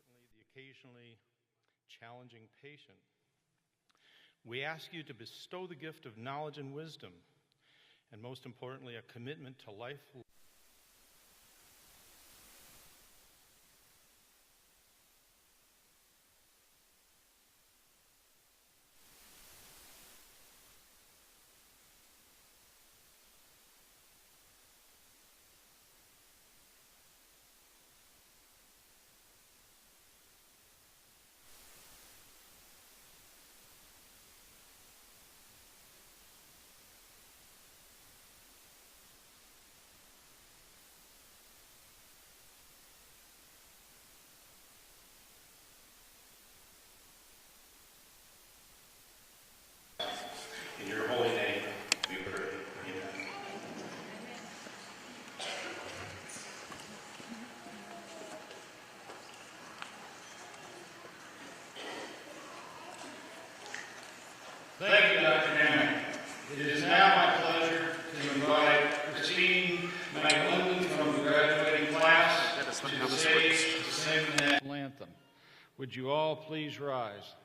importantly, the occasionally challenging patient, we ask you to bestow the gift of knowledge and wisdom, and most importantly, a commitment to life. In your holy name, we pray. Amen. Thank you, Dr. Hammond. It is now my pleasure to invite Christine McLendon from the graduating class to the stage to sing the national anthem. Would you all please rise?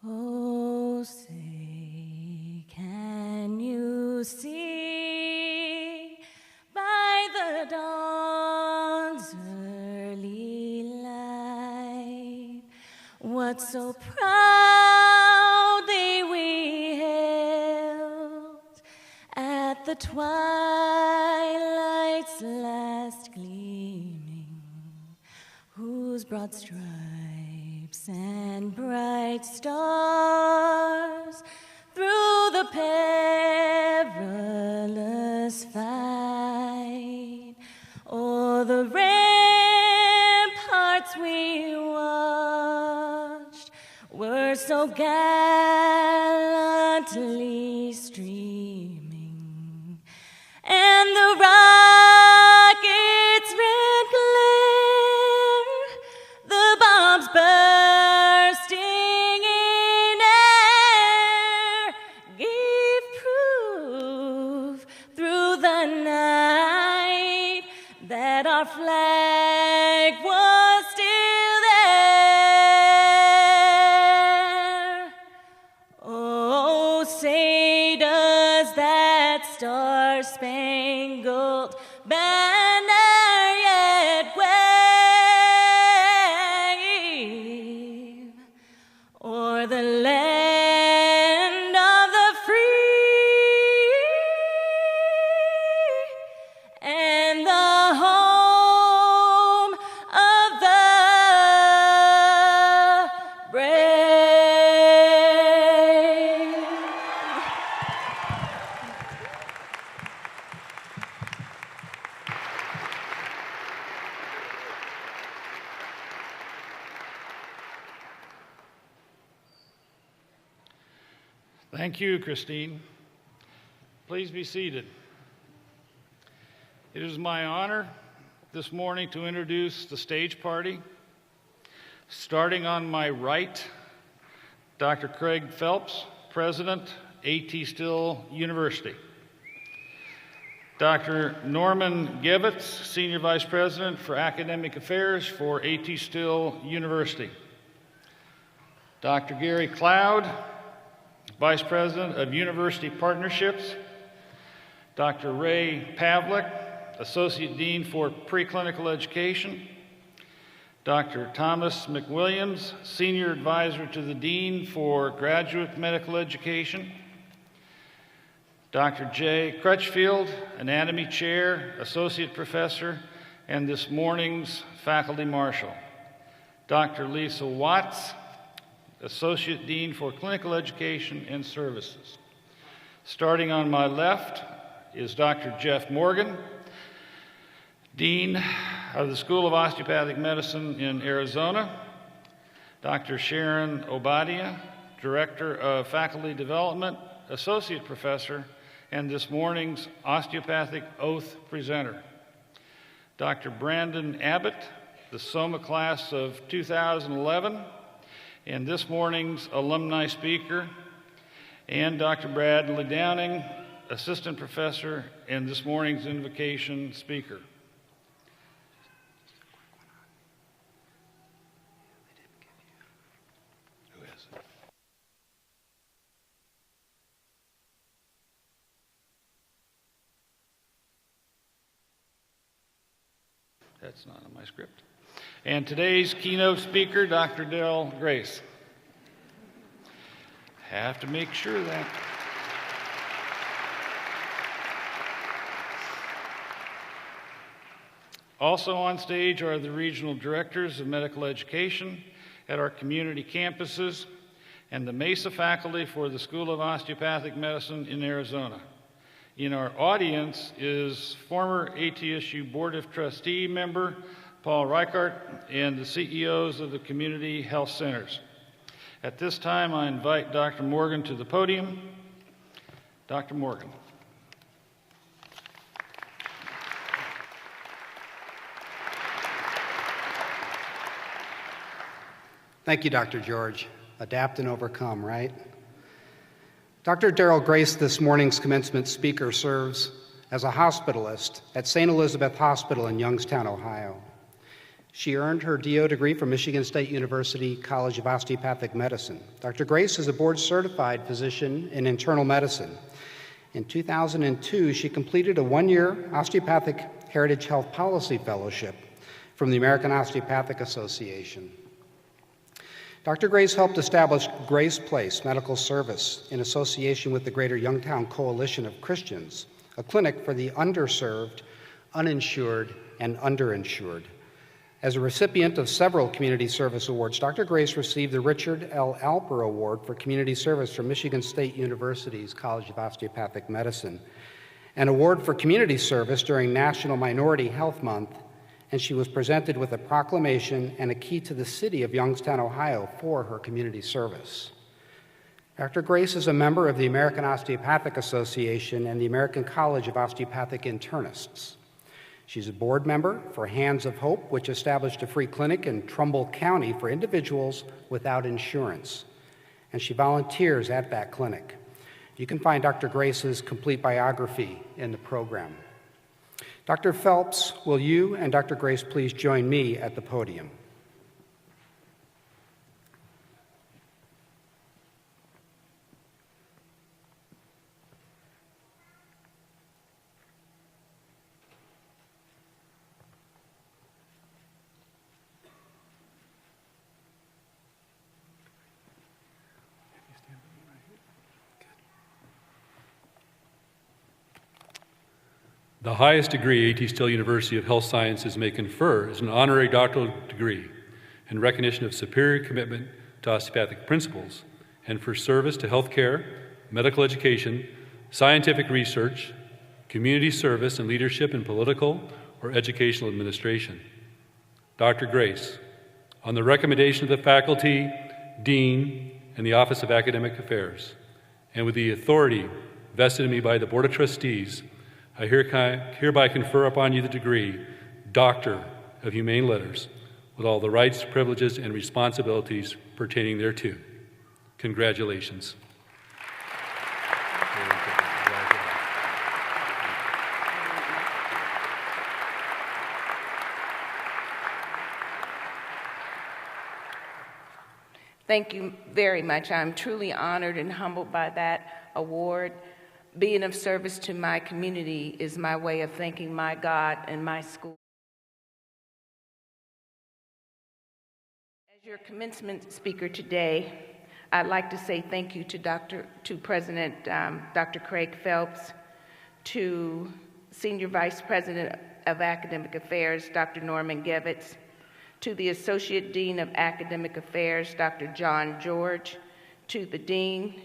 Oh, say, can you see by the dawn's early light what so proudly we hailed at the twilight's last gleaming, whose broad stripes and bright stars through the perilous fight o'er the ramparts we watched were so gallantly streaming, and the rockets red glare, the bombs bursting in air, gave proof through the night that our flag was still there. Oh, say does that star-spangled banner yet wave o'er the land of the free and the home of the brave? Thank you, Christine. Please be seated. It is my honor this morning to introduce the stage party. Starting on my right, Dr. Craig Phelps, President, A.T. Still University. Dr. Norman Givitz, Senior Vice President for Academic Affairs for A.T. Still University. Dr. Gary Cloud, Vice President of University Partnerships. Dr. Ray Pavlik, Associate Dean for Preclinical Education. Dr. Thomas McWilliams, Senior Advisor to the Dean for Graduate Medical Education. Dr. Jay Crutchfield, Anatomy Chair, Associate Professor, and this morning's Faculty Marshal. Dr. Lisa Watts, Associate Dean for Clinical Education and Services. Starting on my left is Dr. Jeff Morgan, Dean of the School of Osteopathic Medicine in Arizona. Dr. Sharon Obadia, Director of Faculty Development, Associate Professor, and this morning's Osteopathic Oath Presenter. Dr. Brandon Abbott, the SOMA class of 2011, and this morning's alumni speaker, and Dr. Bradley Downing, assistant professor, and this morning's invocation speaker. That's not on my script. And today's keynote speaker, Dr. Darrell Grace. Have to make sure of that. Also on stage are the regional directors of medical education at our community campuses and the Mesa faculty for the School of Osteopathic Medicine in Arizona. In our audience is former ATSU Board of Trustee member Paul Reichart and the CEOs of the community health centers. At this time, I invite Dr. Morgan to the podium. Dr. Morgan. Thank you, Dr. George. Adapt and overcome, right? Dr. Darrell Grace, this morning's commencement speaker, serves as a hospitalist at St. Elizabeth Hospital in Youngstown, Ohio. She earned her DO degree from Michigan State University College of Osteopathic Medicine. Dr. Grace is a board-certified physician in internal medicine. In 2002, she completed a one-year Osteopathic Heritage Health Policy Fellowship from the American Osteopathic Association. Dr. Grace helped establish Grace Place Medical Service in association with the Greater Youngstown Coalition of Christians, a clinic for the underserved, uninsured, and underinsured. As a recipient of several community service awards, Dr. Grace received the Richard L. Alper Award for Community Service from Michigan State University's College of Osteopathic Medicine, an award for community service during National Minority Health Month, and she was presented with a proclamation and a key to the city of Youngstown, Ohio, for her community service. Dr. Grace is a member of the American Osteopathic Association and the American College of Osteopathic Internists. She's a board member for Hands of Hope, which established a free clinic in Trumbull County for individuals without insurance, and she volunteers at that clinic. You can find Dr. Grace's complete biography in the program. Dr. Phelps, will you and Dr. Grace please join me at the podium? The highest degree A.T. Still University of Health Sciences may confer is an honorary doctoral degree in recognition of superior commitment to osteopathic principles and for service to healthcare, medical education, scientific research, community service, and leadership in political or educational administration. Dr. Grace, on the recommendation of the faculty, dean, and the Office of Academic Affairs, and with the authority vested in me by the Board of Trustees, I hereby confer upon you the degree, Doctor of Humane Letters, with all the rights, privileges, and responsibilities pertaining thereto. Congratulations. Thank you very much. I'm truly honored and humbled by that award. Being of service to my community is my way of thanking my God and my school. As your commencement speaker today, I'd like to say thank you to President Dr. Craig Phelps, to Senior Vice President of Academic Affairs, Dr. Norman Gevitz, to the Associate Dean of Academic Affairs, Dr. John George, to the Dean,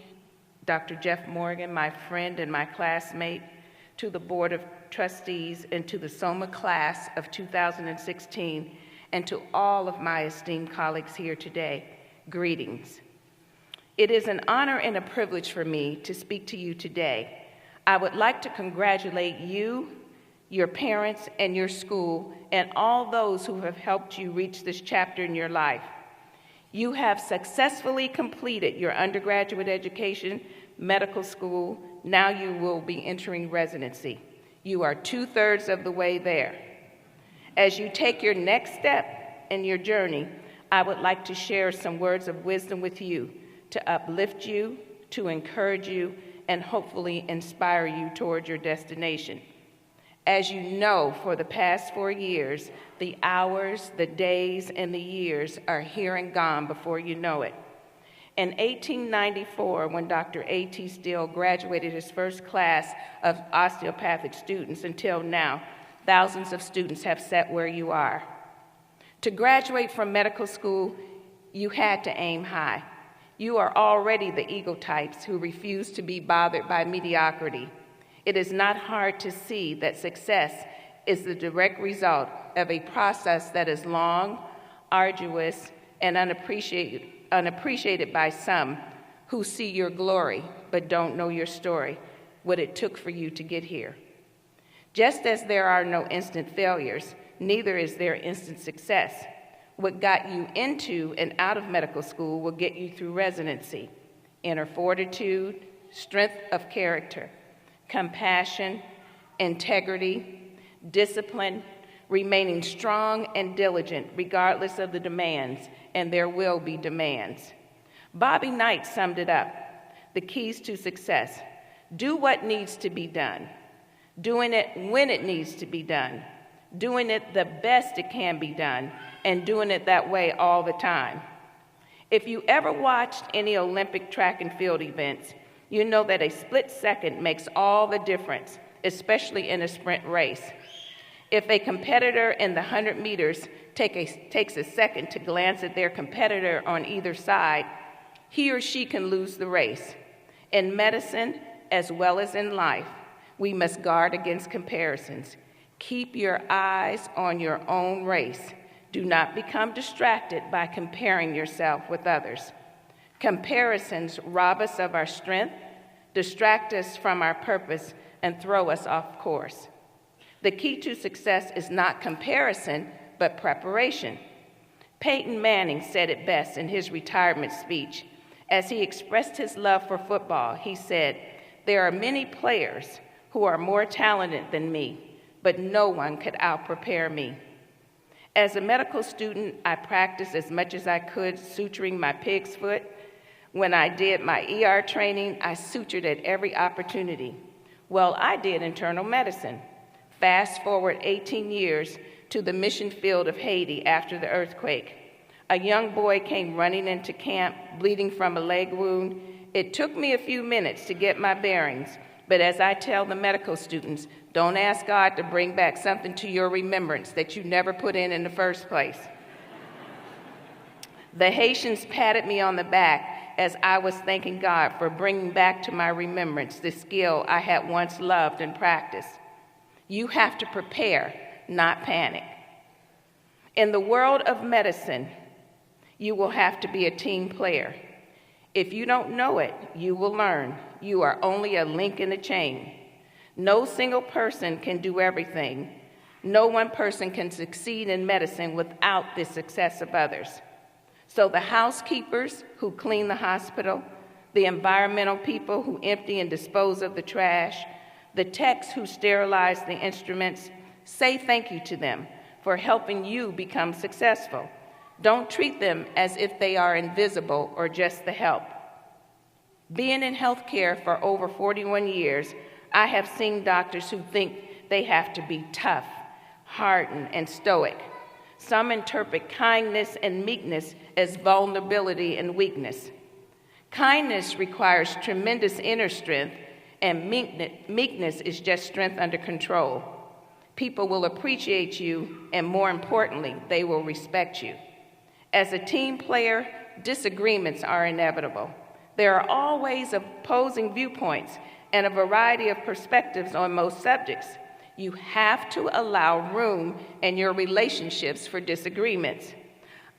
Dr. Jeff Morgan, my friend and my classmate, to the Board of Trustees, and to the SOMA class of 2016, and to all of my esteemed colleagues here today, greetings. It is an honor and a privilege for me to speak to you today. I would like to congratulate you your parents, and your school, and all those who have helped you reach this chapter in your life. You have successfully completed your undergraduate education, medical school. Now you will be entering residency. You are 2/3 of the way there. As you take your next step in your journey, I would like to share some words of wisdom with you to uplift you, to encourage you, and hopefully inspire you toward your destination. As you know, for the past 4 years, the hours, the days, and the years are here and gone before you know it. In 1894, when Dr. A.T. Still graduated his first class of osteopathic students, until now, thousands of students have sat where you are. To graduate from medical school, you had to aim high. You are already the eagle types who refuse to be bothered by mediocrity. It is not hard to see that success is the direct result of a process that is long, arduous, and unappreciated by some who see your glory but don't know your story, what it took for you to get here. Just as there are no instant failures, neither is there instant success. What got you into and out of medical school will get you through residency. Inner fortitude, strength of character, compassion, integrity, discipline, remaining strong and diligent regardless of the demands, and there will be demands. Bobby Knight summed it up. The keys to success: do what needs to be done, doing it when it needs to be done, doing it the best it can be done, and doing it that way all the time. If you ever watched any Olympic track and field events, you know that a split second makes all the difference, especially in a sprint race. If a competitor in the 100 meters takes a second to glance at their competitor on either side, he or she can lose the race. In medicine, as well as in life, we must guard against comparisons. Keep your eyes on your own race. Do not become distracted by comparing yourself with others. Comparisons rob us of our strength, distract us from our purpose, and throw us off course. The key to success is not comparison, but preparation. Peyton Manning said it best in his retirement speech. As he expressed his love for football, he said, "There are many players who are more talented than me, but no one could out-prepare me." As a medical student, I practiced as much as I could suturing my pig's foot. When I did my ER training, I sutured at every opportunity. Well, I did internal medicine. Fast forward 18 years to the mission field of Haiti after the earthquake. A young boy came running into camp, bleeding from a leg wound. It took me a few minutes to get my bearings, but as I tell the medical students, don't ask God to bring back something to your remembrance that you never put in the first place. The Haitians patted me on the back as I was thanking God for bringing back to my remembrance the skill I had once loved and practiced. You have to prepare, not panic. In the world of medicine, you will have to be a team player. If you don't know it, you will learn. You are only a link in the chain. No single person can do everything. No one person can succeed in medicine without the success of others. So the housekeepers who clean the hospital, the environmental people who empty and dispose of the trash, the techs who sterilize the instruments, say thank you to them for helping you become successful. Don't treat them as if they are invisible or just the help. Being in healthcare for over 41 years, I have seen doctors who think they have to be tough, hardened, and stoic. Some interpret kindness and meekness as vulnerability and weakness. Kindness requires tremendous inner strength, and meekness is just strength under control. People will appreciate you, and more importantly, they will respect you. As a team player, disagreements are inevitable. There are always opposing viewpoints and a variety of perspectives on most subjects. You have to allow room in your relationships for disagreements.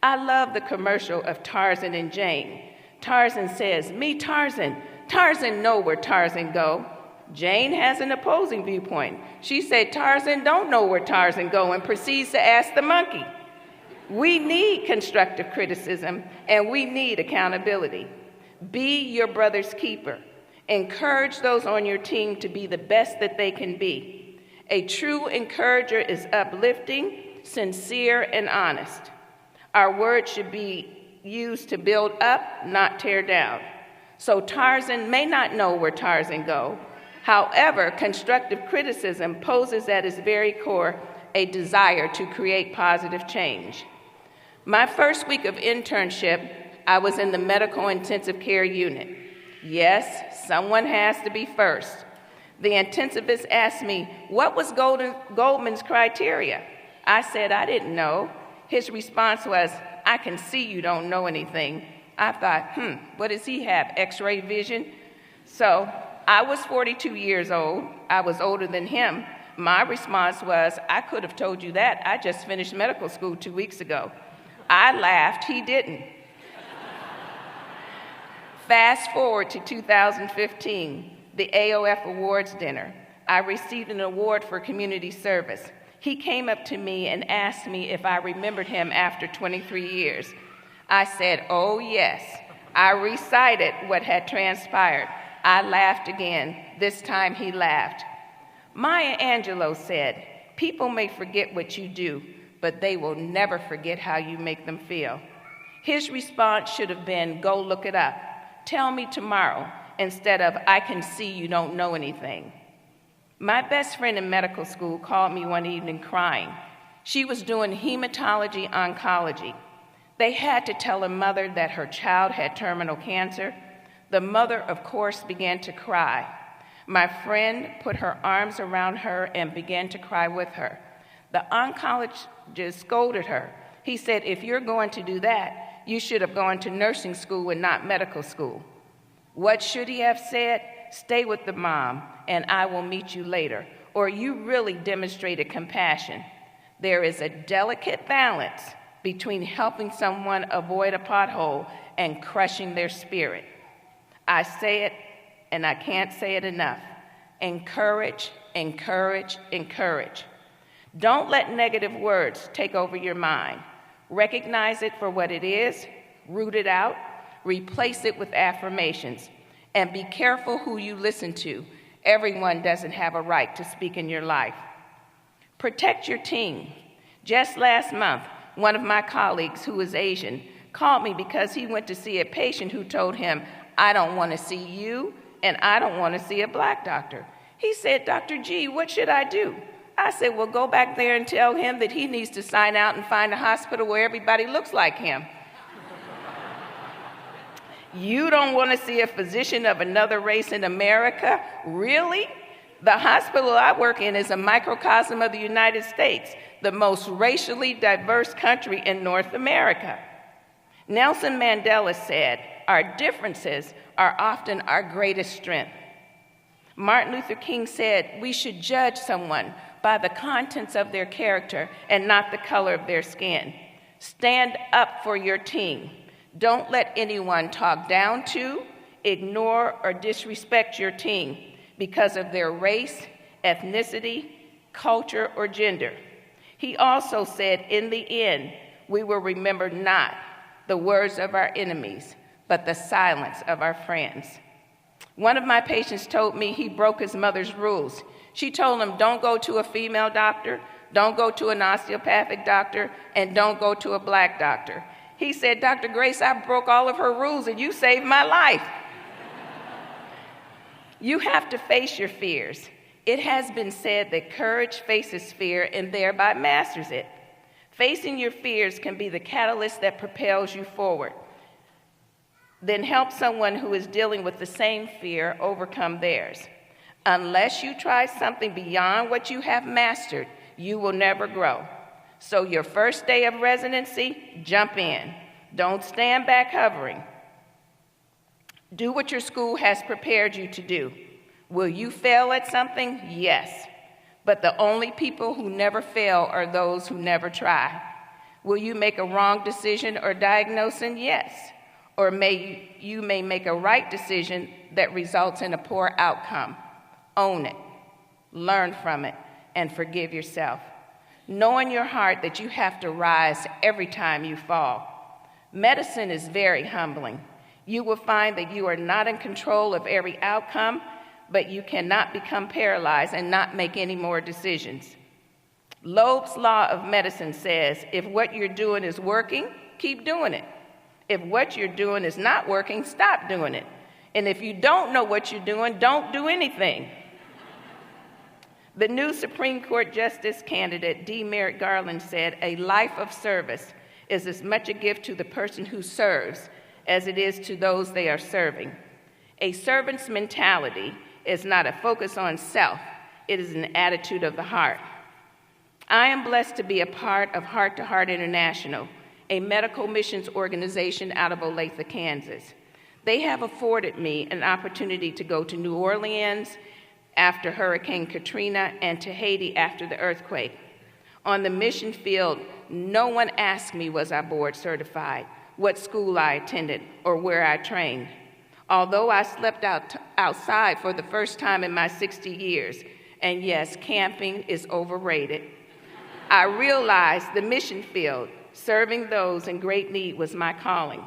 I love the commercial of Tarzan and Jane. Tarzan says, "Me, Tarzan. Tarzan know where Tarzan go. Jane has an opposing viewpoint. She said Tarzan don't know where Tarzan go and proceeds to ask the monkey. We need constructive criticism and we need accountability. Be your brother's keeper. Encourage those on your team to be the best that they can be. A true encourager is uplifting, sincere, and honest. Our words should be used to build up, not tear down. So Tarzan may not know where Tarzan go. However, constructive criticism poses at its very core a desire to create positive change. My first week of internship, I was in the medical intensive care unit. Yes, someone has to be first. The intensivist asked me, what was Goldman's criteria? I said, I didn't know. His response was, I can see you don't know anything. I thought, what does he have, X-ray vision? So I was 42 years old. I was older than him. My response was, I could have told you that. I just finished medical school 2 weeks ago. I laughed, he didn't. Fast forward to 2015, the AOF Awards dinner. I received an award for community service. He came up to me and asked me if I remembered him after 23 years. I said, oh yes. I recited what had transpired. I laughed again. This time he laughed. Maya Angelou said, people may forget what you do, but they will never forget how you make them feel. His response should have been, go look it up. Tell me tomorrow, instead of, I can see you don't know anything. My best friend in medical school called me one evening crying. She was doing hematology oncology. They had to tell her mother that her child had terminal cancer. The mother, of course, began to cry. My friend put her arms around her and began to cry with her. The oncologist scolded her. He said, if you're going to do that, you should have gone to nursing school and not medical school. What should he have said? Stay with the mom, and I will meet you later. Or you really demonstrated compassion. There is a delicate balance between helping someone avoid a pothole and crushing their spirit. I say it, and I can't say it enough. Encourage, encourage, encourage. Don't let negative words take over your mind. Recognize it for what it is, root it out, replace it with affirmations, and be careful who you listen to. Everyone doesn't have a right to speak in your life. Protect your team. Just last month, one of my colleagues who is Asian called me because he went to see a patient who told him, I don't want to see you, and I don't want to see a black doctor. He said, Dr. G, what should I do? I said, well, go back there and tell him that he needs to sign out and find a hospital where everybody looks like him. You don't want to see a physician of another race in America? Really? The hospital I work in is a microcosm of the United States, the most racially diverse country in North America. Nelson Mandela said, our differences are often our greatest strength. Martin Luther King said, we should judge someone by the contents of their character and not the color of their skin. Stand up for your team. Don't let anyone talk down to, ignore, or disrespect your team because of their race, ethnicity, culture, or gender. He also said, in the end, we will remember not the words of our enemies, but the silence of our friends. One of my patients told me he broke his mother's rules. She told him, don't go to a female doctor, don't go to an osteopathic doctor, and don't go to a black doctor. He said, Dr. Grace, I broke all of her rules and you saved my life. You have to face your fears. It has been said that courage faces fear and thereby masters it. Facing your fears can be the catalyst that propels you forward. Then help someone who is dealing with the same fear overcome theirs. Unless you try something beyond what you have mastered, you will never grow. So your first day of residency, jump in. Don't stand back hovering. Do what your school has prepared you to do. Will you fail at something? Yes. But the only people who never fail are those who never try. Will you make a wrong decision or diagnosis? Yes. Or you may make a right decision that results in a poor outcome. Own it, learn from it, and forgive yourself. Know in your heart that you have to rise every time you fall. Medicine is very humbling. You will find that you are not in control of every outcome, but you cannot become paralyzed and not make any more decisions. Loeb's law of medicine says, if what you're doing is working, keep doing it. If what you're doing is not working, stop doing it. And if you don't know what you're doing, don't do anything. The new Supreme Court Justice candidate, D. Merrick Garland, said, a life of service is as much a gift to the person who serves as it is to those they are serving. A servant's mentality is not a focus on self, it is an attitude of the heart. I am blessed to be a part of Heart to Heart International, a medical missions organization out of Olathe, Kansas. They have afforded me an opportunity to go to New Orleans after Hurricane Katrina and to Haiti after the earthquake. On the mission field, no one asked me was I board certified, what school I attended, or where I trained. Although I slept outside for the first time in my 60 years, and yes, camping is overrated, I realized the mission field, serving those in great need, was my calling.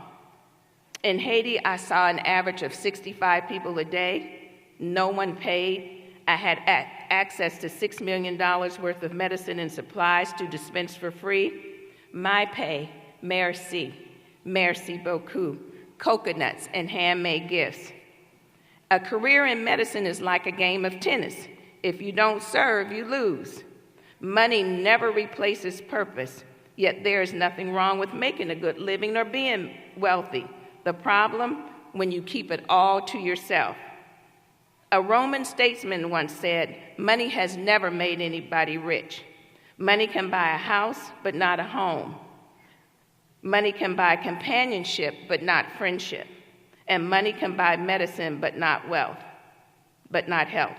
In Haiti, I saw an average of 65 people a day. No one paid. I had access to $6 million worth of medicine and supplies to dispense for free. My pay, merci, merci beaucoup, coconuts and handmade gifts. A career in medicine is like a game of tennis. If you don't serve, you lose. Money never replaces purpose, yet there is nothing wrong with making a good living or being wealthy. The problem, when you keep it all to yourself. A Roman statesman once said, money has never made anybody rich. Money can buy a house, but not a home. Money can buy companionship, but not friendship. And money can buy medicine, but not health.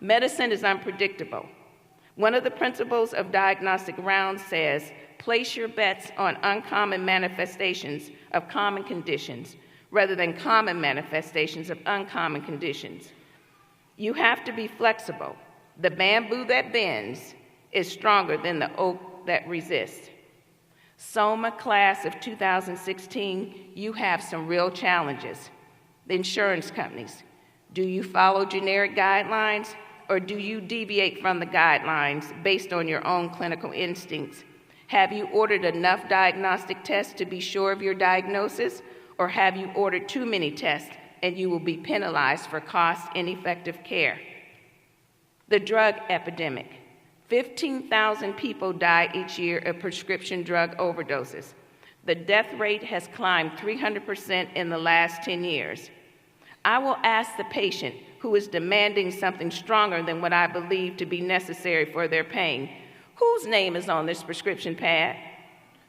Medicine is unpredictable. One of the principles of diagnostic rounds says, place your bets on uncommon manifestations of common conditions rather than common manifestations of uncommon conditions. You have to be flexible. The bamboo that bends is stronger than the oak that resists. SOMA class of 2016, you have some real challenges. The insurance companies, do you follow generic guidelines or do you deviate from the guidelines based on your own clinical instincts? Have you ordered enough diagnostic tests to be sure of your diagnosis? Or have you ordered too many tests and you will be penalized for cost-ineffective care? The drug epidemic. 15,000 people die each year of prescription drug overdoses. The death rate has climbed 300% in the last 10 years. I will ask the patient who is demanding something stronger than what I believe to be necessary for their pain, whose name is on this prescription pad?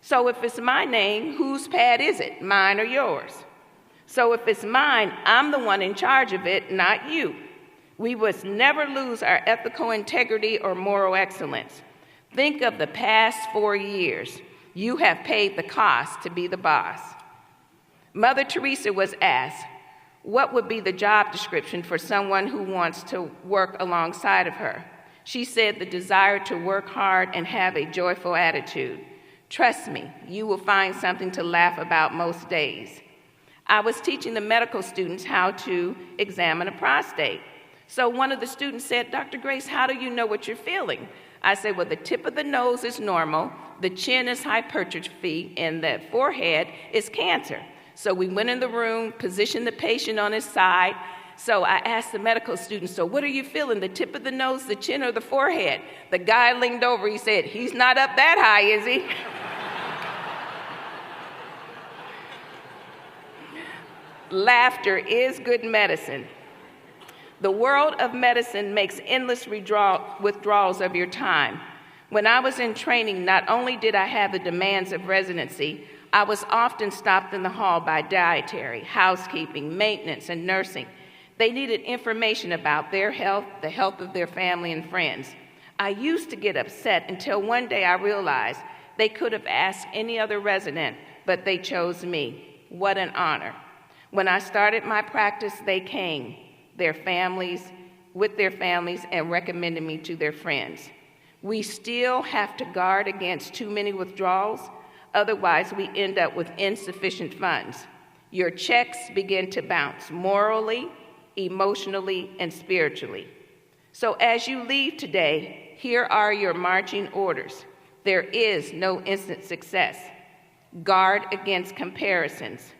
So if it's my name, whose pad is it, mine or yours? So if it's mine, I'm the one in charge of it, not you. We must never lose our ethical integrity or moral excellence. Think of the past 4 years. You have paid the cost to be the boss. Mother Teresa was asked, what would be the job description for someone who wants to work alongside of her? She said, the desire to work hard and have a joyful attitude. Trust me, you will find something to laugh about most days. I was teaching the medical students how to examine a prostate. So one of the students said, Dr. Grace, how do you know what you're feeling? I said, well, the tip of the nose is normal, the chin is hypertrophy, and the forehead is cancer. So we went in the room, positioned the patient on his side. So I asked the medical student, so what are you feeling, the tip of the nose, the chin, or the forehead? The guy leaned over, he said, he's not up that high, is he? Laughter is good medicine. The world of medicine makes endless withdrawals of your time. When I was in training, not only did I have the demands of residency, I was often stopped in the hall by dietary, housekeeping, maintenance, and nursing. They needed information about their health, the health of their family and friends. I used to get upset until one day I realized they could have asked any other resident, but they chose me. What an honor. When I started my practice, they came. Their families, with their families and recommended me to their friends. We still have to guard against too many withdrawals, otherwise we end up with insufficient funds. Your checks begin to bounce morally, emotionally, and spiritually. So as you leave today, here are your marching orders. There is no instant success. Guard against comparisons.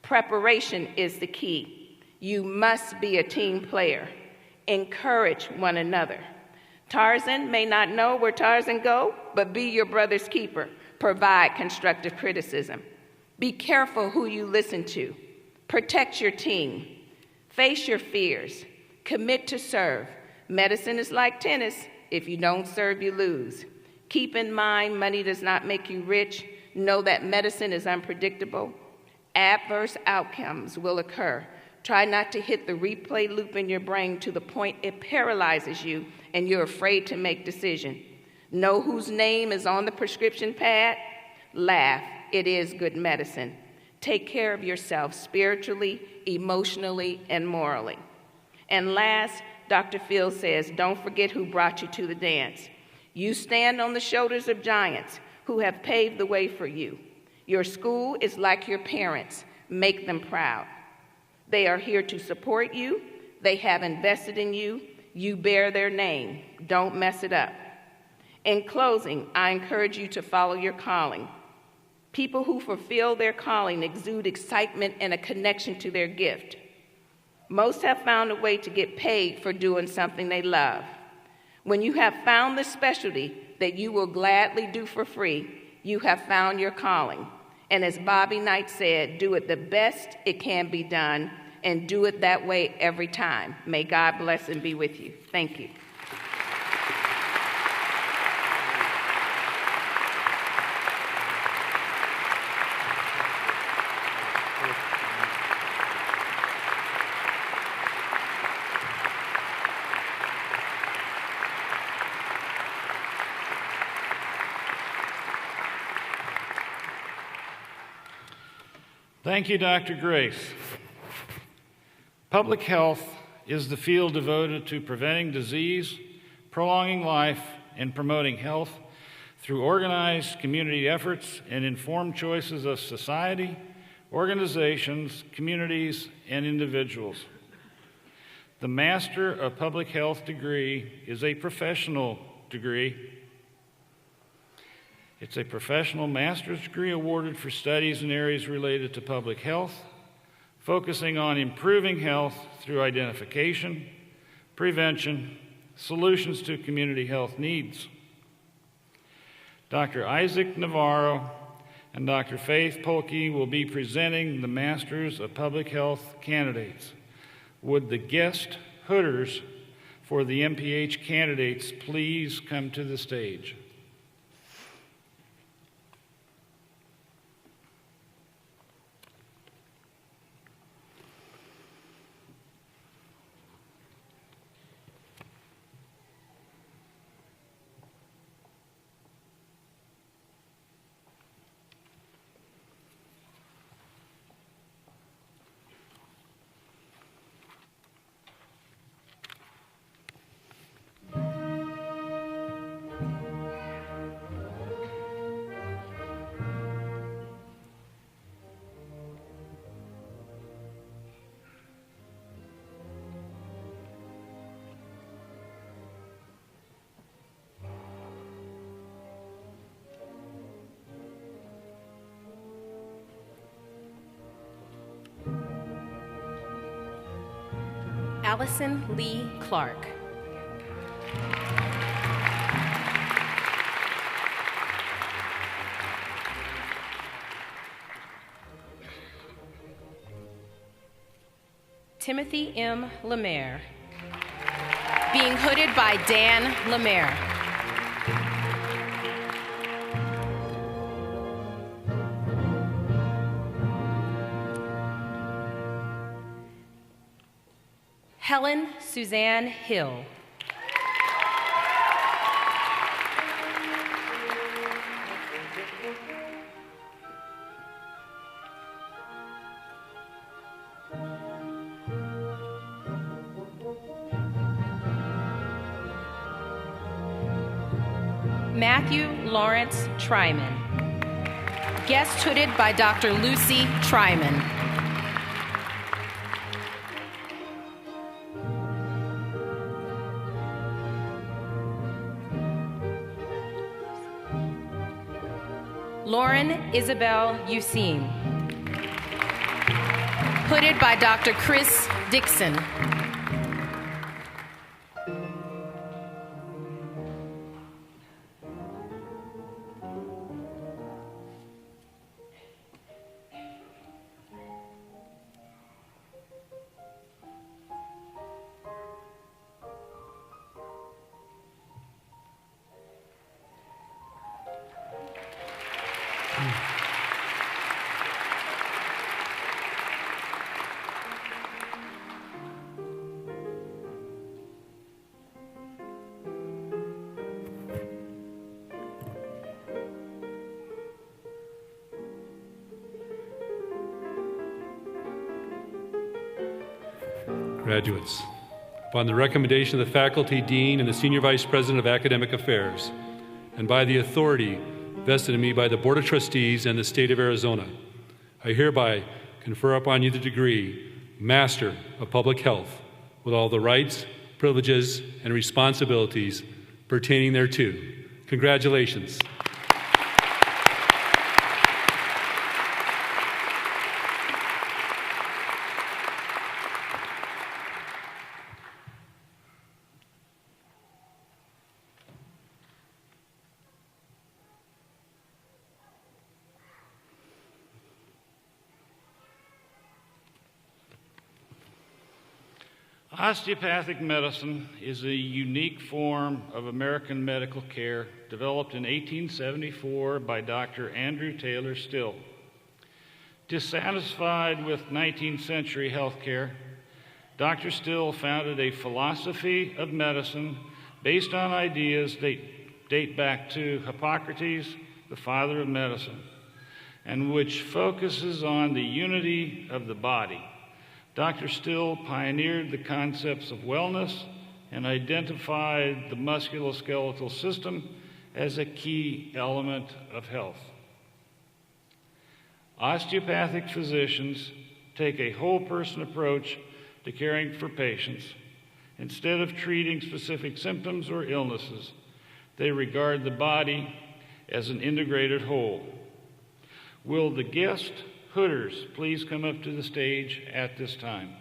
Preparation is the key. You must be a team player. Encourage one another. Tarzan may not know where Tarzan go, but be your brother's keeper. Provide constructive criticism. Be careful who you listen to. Protect your team. Face your fears. Commit to serve. Medicine is like tennis. If you don't serve, you lose. Keep in mind, money does not make you rich. Know that medicine is unpredictable. Adverse outcomes will occur. Try not to hit the replay loop in your brain to the point it paralyzes you and you're afraid to make decisions. Know whose name is on the prescription pad. Laugh. It is good medicine. Take care of yourself spiritually, emotionally, and morally. And last, Dr. Phil says, don't forget who brought you to the dance. You stand on the shoulders of giants who have paved the way for you. Your school is like your parents. Make them proud. They are here to support you. They have invested in you. You bear their name. Don't mess it up. In closing, I encourage you to follow your calling. People who fulfill their calling exude excitement and a connection to their gift. Most have found a way to get paid for doing something they love. When you have found the specialty that you will gladly do for free, you have found your calling. And as Bobby Knight said, do it the best it can be done, and do it that way every time. May God bless and be with you. Thank you. Thank you, Dr. Grace. Public health is the field devoted to preventing disease, prolonging life, and promoting health through organized community efforts and informed choices of society, organizations, communities, and individuals. The Master of Public Health degree is a professional degree. It's a professional master's degree awarded for studies in areas related to public health, focusing on improving health through identification, prevention, solutions to community health needs. Dr. Isaac Navarro and Dr. Faith Polke will be presenting the Masters of Public Health candidates. Would the guest hooders for the MPH candidates please come to the stage? Allison Lee Clark. Timothy M. Lemaire. Being hooded by Dan Lemaire. Helen Suzanne Hill. Matthew Lawrence Tryman. Guest hooded by Dr. Lucy Tryman. Lauren Isabel Useem. Hooded by Dr. Chris Dixon. Graduates, upon the recommendation of the faculty, dean, and the senior vice president of academic affairs, and by the authority vested in me by the Board of Trustees and the state of Arizona, I hereby confer upon you the degree Master of Public Health with all the rights, privileges, and responsibilities pertaining thereto. Congratulations. Osteopathic medicine is a unique form of American medical care developed in 1874 by Dr. Andrew Taylor Still. Dissatisfied with 19th century healthcare, Dr. Still founded a philosophy of medicine based on ideas that date back to Hippocrates, the father of medicine, and which focuses on the unity of the body. Dr. Still pioneered the concepts of wellness and identified the musculoskeletal system as a key element of health. Osteopathic physicians take a whole person approach to caring for patients. Instead of treating specific symptoms or illnesses, they regard the body as an integrated whole. Will the guest hooders please come up to the stage at this time?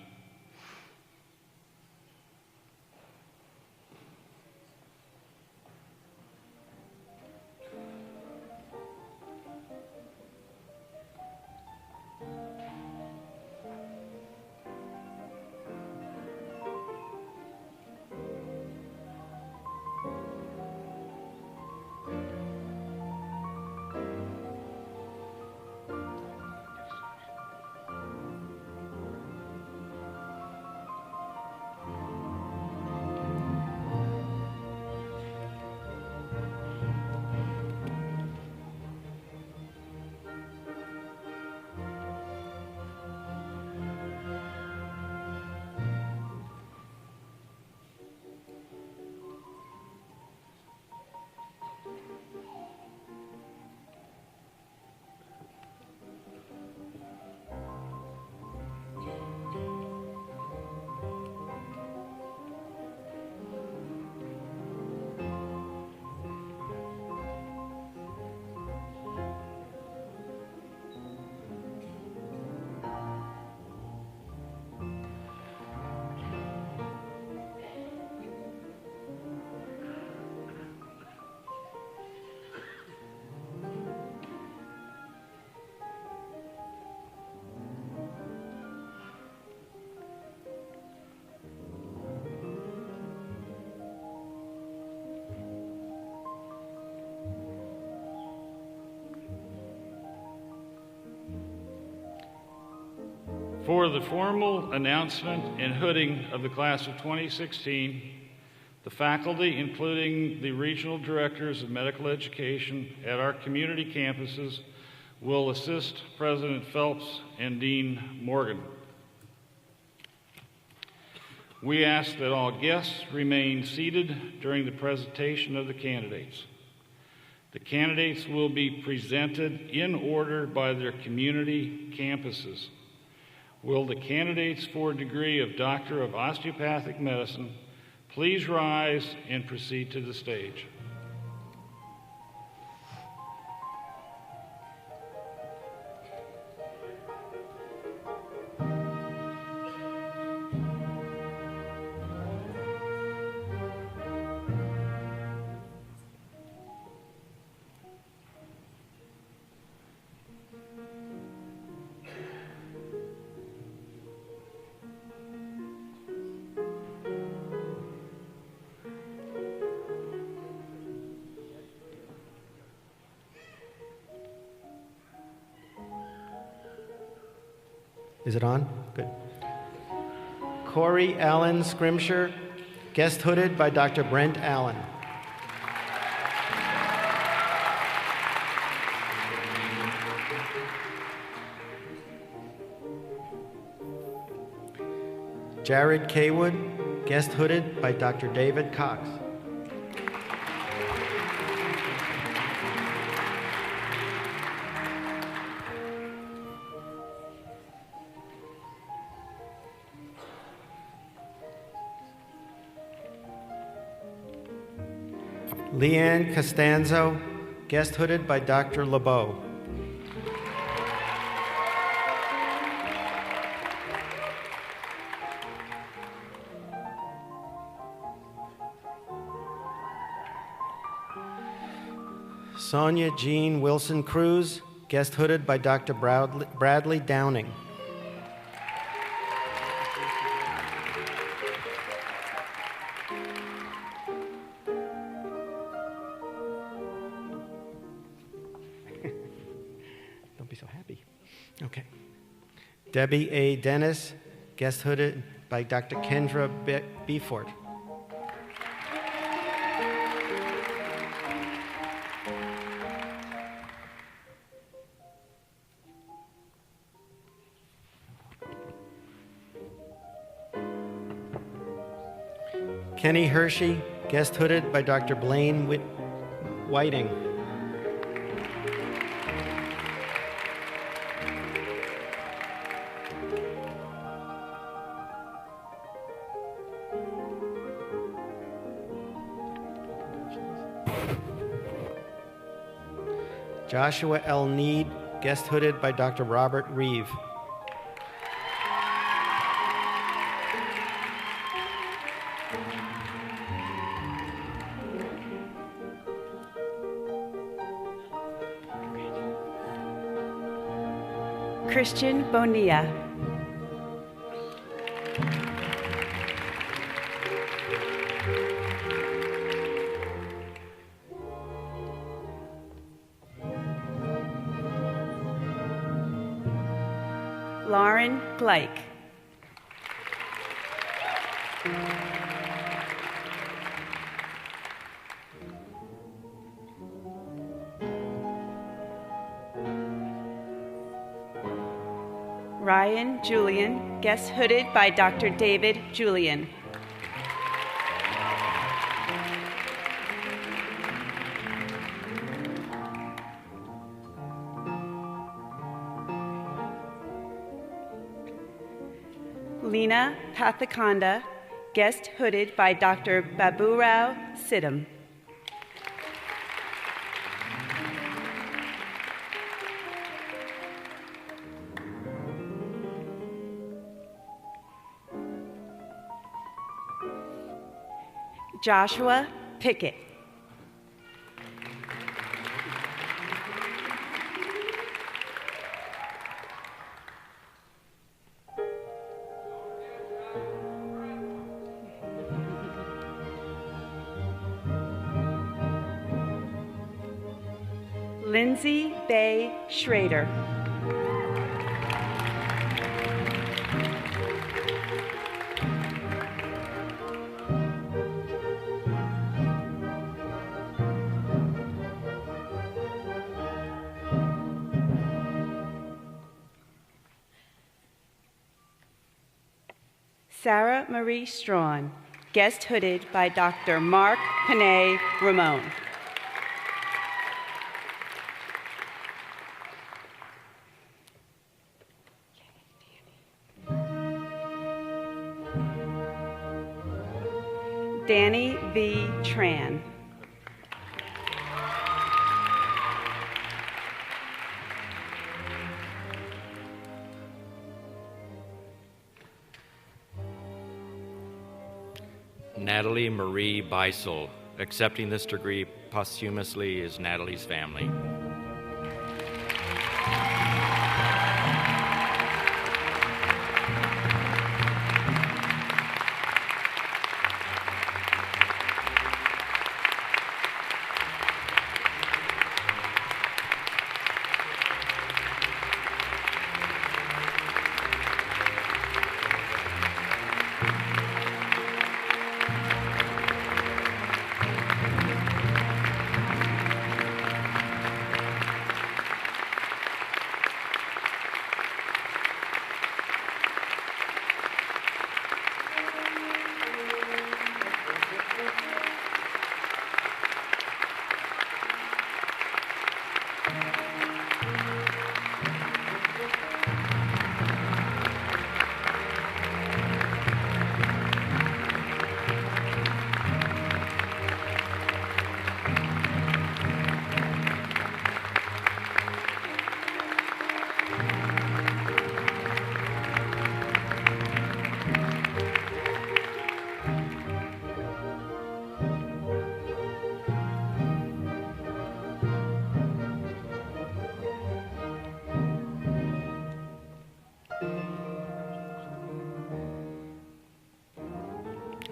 For the formal announcement and hooding of the class of 2016, the faculty, including the regional directors of medical education at our community campuses, will assist President Phelps and Dean Morgan. We ask that all guests remain seated during the presentation of the candidates. The candidates will be presented in order by their community campuses. Will the candidates for a degree of Doctor of Osteopathic Medicine please rise and proceed to the stage? Is it on? Good. Corey Allen Scrimshire, guest hooded by Dr. Brent Allen. Jared Kaywood, guest hooded by Dr. David Cox. Leanne Costanzo, guest hooded by Dr. LeBeau. Sonia Jean Wilson Cruz, guest hooded by Dr. Bradley Downing. Don't be so happy. Okay. Debbie A. Dennis, guest hooded by Dr. Kendra Beeford. Kenny Hershey, guest hooded by Dr. Blaine Whiting. Joshua L. Need, guest hooded by Dr. Robert Reeve. Christian Bonilla. Lauren Gleich. Ryan Julian, guest hooded by Dr. David Julian. Lena Pathakonda, guest hooded by Dr. Baburao Sidham. Joshua Pickett. Lindsay Bay Schrader. Sarah Marie Strawn, guest hooded by Dr. Mark Panay Ramon. Danny V. Tran. Natalie Marie Beisel. Accepting this degree posthumously is Natalie's family.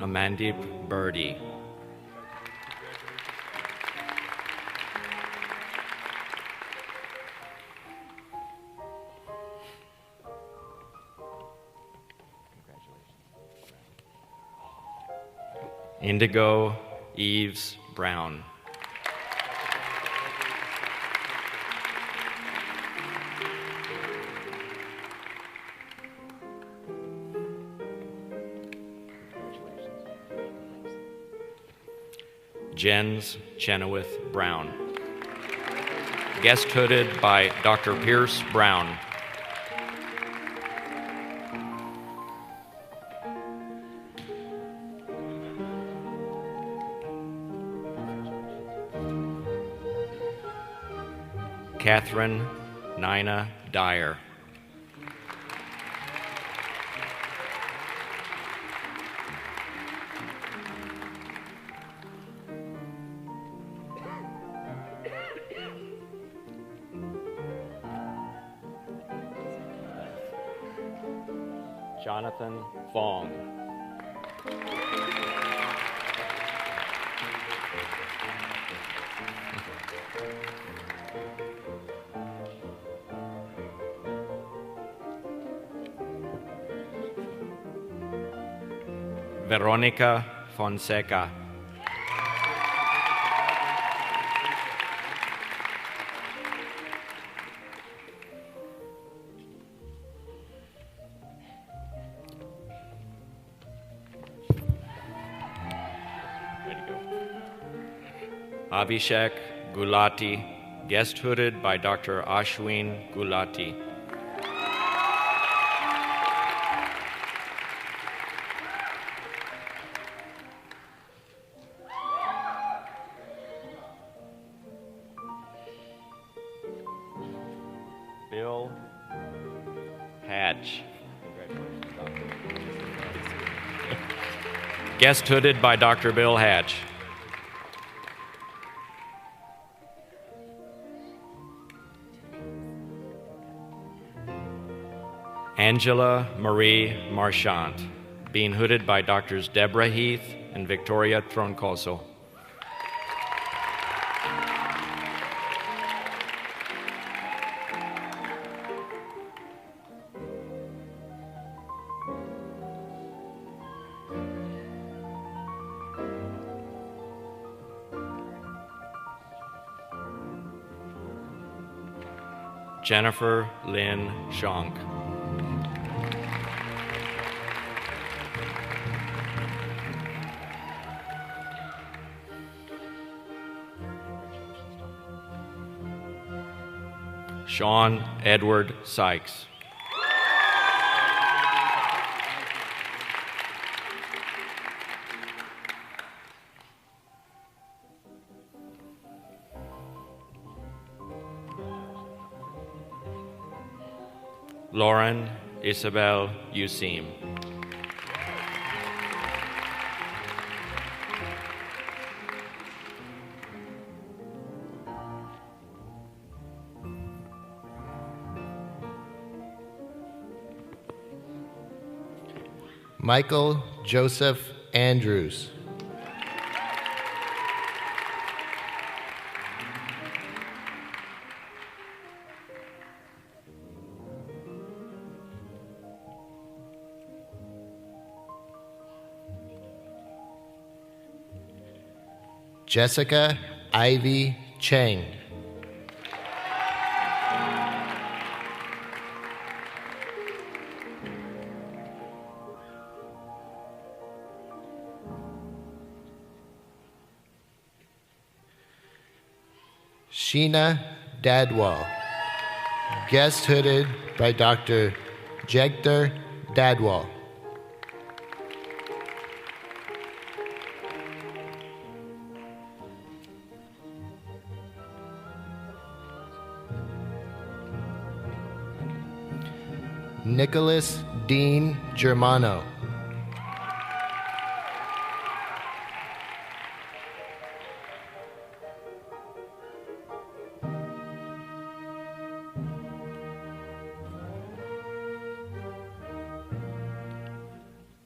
Amandip Birdie. Indigo Eves Brown. Jens Chenoweth Brown. Guest hooded by Dr. Pierce Brown. Catherine Nina Dyer. Jonathan Fong. Veronica Fonseca. Abhishek Gulati, guest hooded by Dr. Ashwin Gulati. Bill Hatch. Guest hooded by Dr. Bill Hatch. Angela Marie Marchant, being hooded by Doctors Deborah Heath and Victoria Troncoso. Jennifer Lynn Schonk. Sean Edward Sykes. Lauren Isabel Useem. Michael Joseph Andrews. Jessica Ivy Chang. Sheena Dadwal, guest hooded by Dr. Jegdar Dadwal. Nicholas Dean Germano.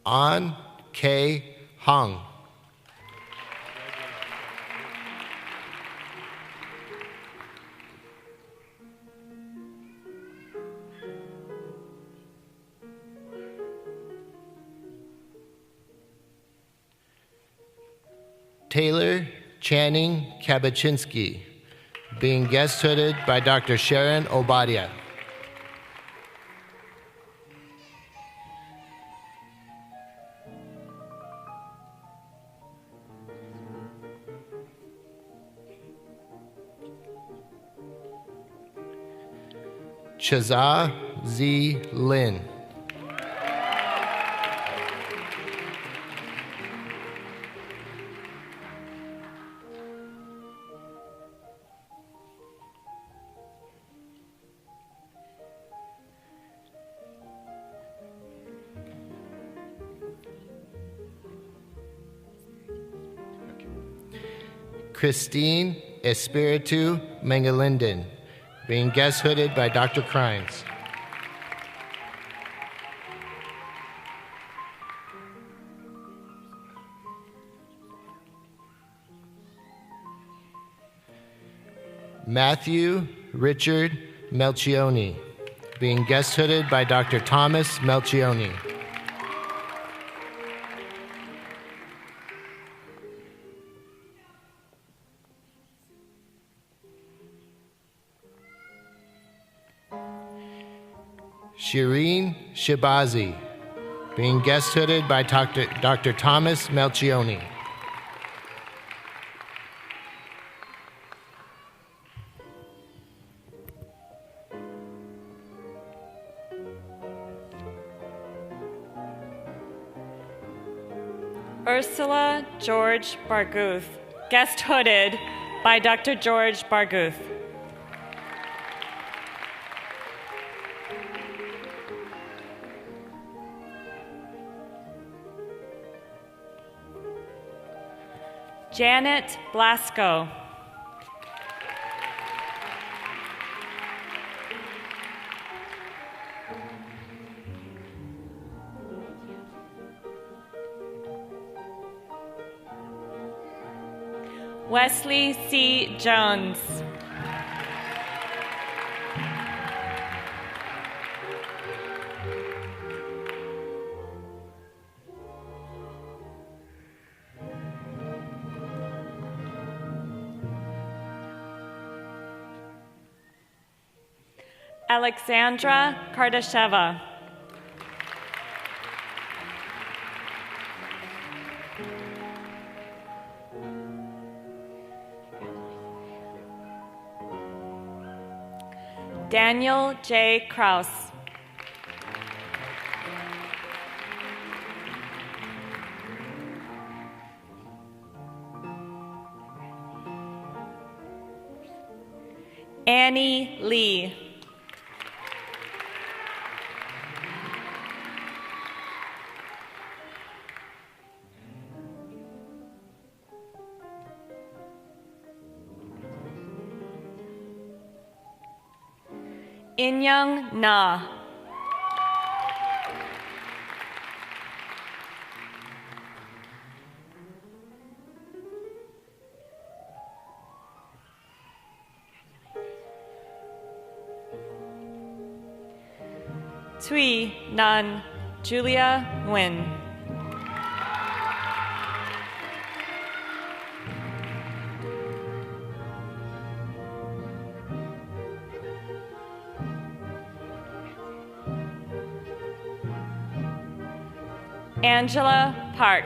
An K. Hung. Taylor Channing Kabachinsky, being guest hooded by Dr. Sharon Obadia. Chaza Z. Lin. Christine Espiritu Mangalinden, being guest hooded by Dr. Crines. Matthew Richard Melchioni, being guest hooded by Dr. Thomas Melchioni. Shireen Shibazi, being guest hooded by Dr. Thomas Melchioni. Ursula George Barguth, guest hooded by Dr. George Barguth. Janet Blasco. Wesley C. Jones. Alexandra Kardasheva. Daniel J. Kraus. Annie Lee. Inyang Na. Tui Nan Julia Nguyen. Angela Park.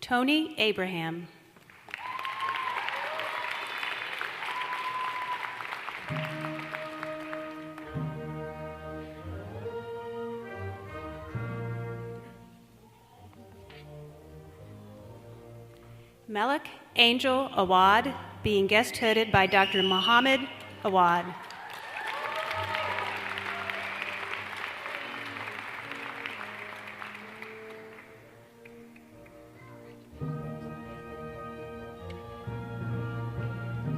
Tony Abraham. Malik Angel Awad, being guest hooded by Dr. Mohammed Awad.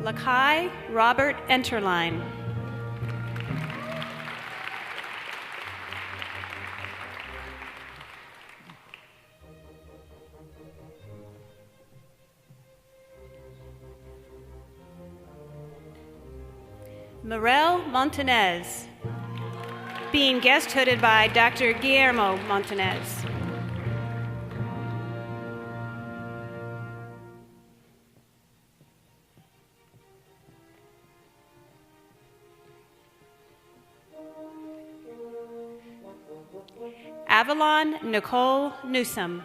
Lakai Robert Enterline. Morel Montanez, being guest hooded by Dr. Guillermo Montanez. Avalon Nicole Newsom.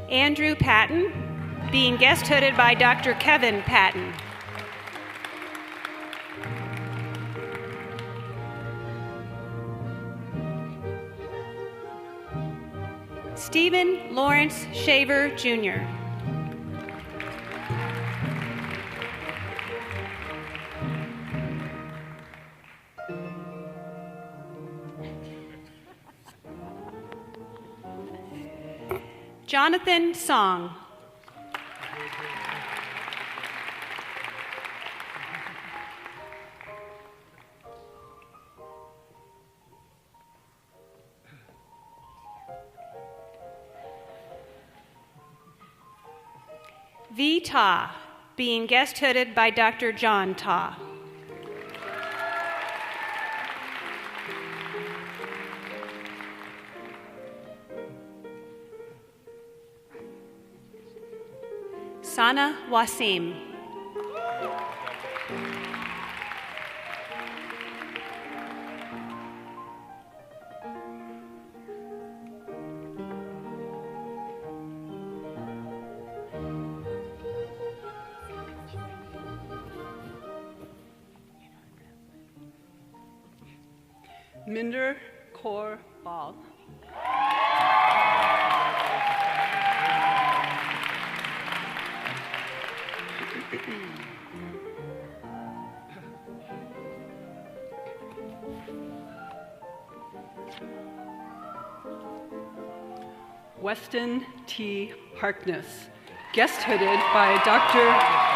Andrew Patton, being guest hooded by Dr. Kevin Patton. Stephen Lawrence Shaver, Jr. Jonathan Song. V. Ta, being guest hooded by Dr. John Ta. Sana Wasim. Minder Kaur Bal. Weston T. Harkness, guest hooded by Dr.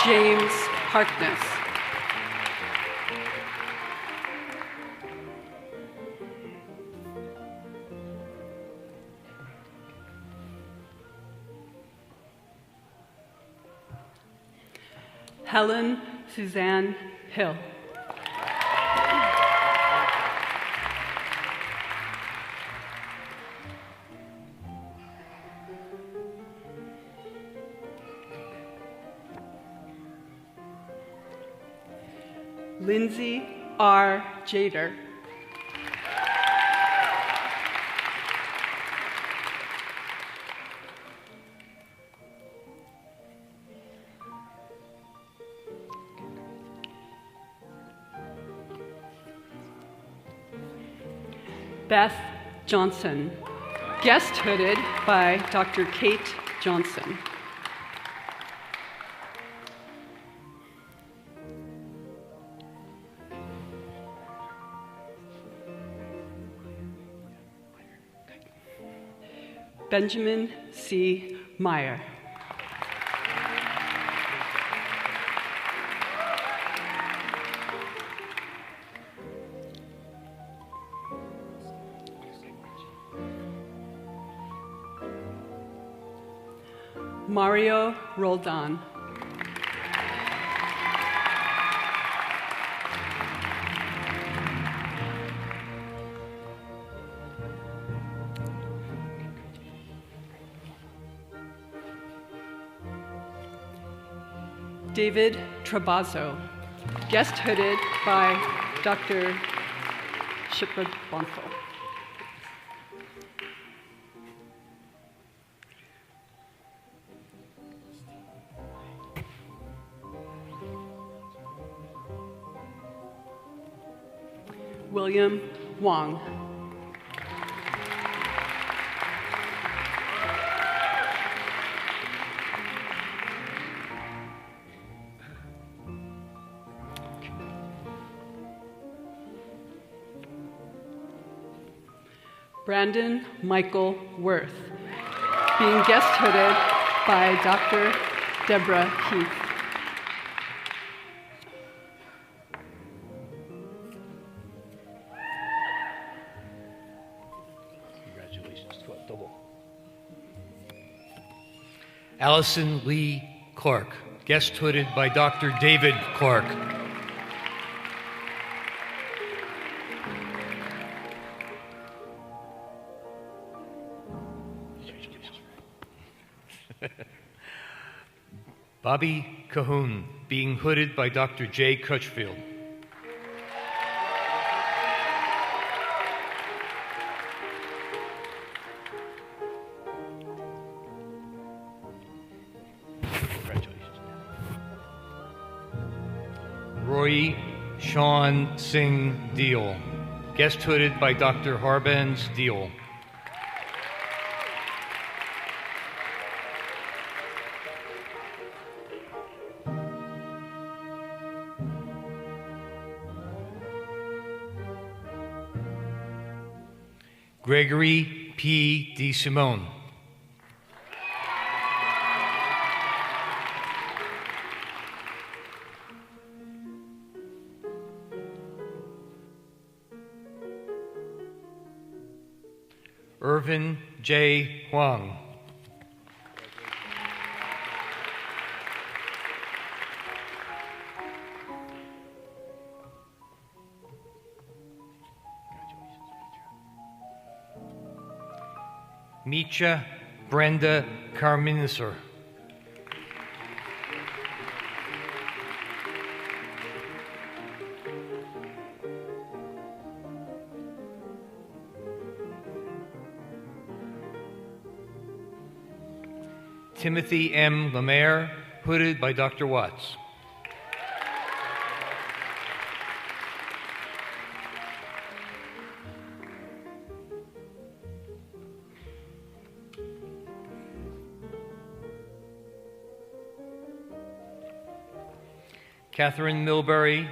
James Harkness. Helen Suzanne Hill. Lindsay R. Jader. Beth Johnson, guest hooded by Dr. Kate Johnson. Benjamin C. Meyer. Mario Roldan. David Trabazo, guest hooded by Dr. Shipra Bonfo. William Wong. Brandon Michael Worth, being guest hooded by Dr. Deborah Heath. Congratulations, double. Allison Lee Clark, guest hooded by Dr. David Clark. Bobby Cahoon, being hooded by Dr. Jay Crutchfield. Congratulations. Roy Sean Singh Deal, guest hooded by Dr. Harbans Deal. Gregory P. DeSimone. Irvin J. Huang. Micha Brenda Carminisser. Timothy M. Lemaire, hooded by Dr. Watts. Catherine Milbury.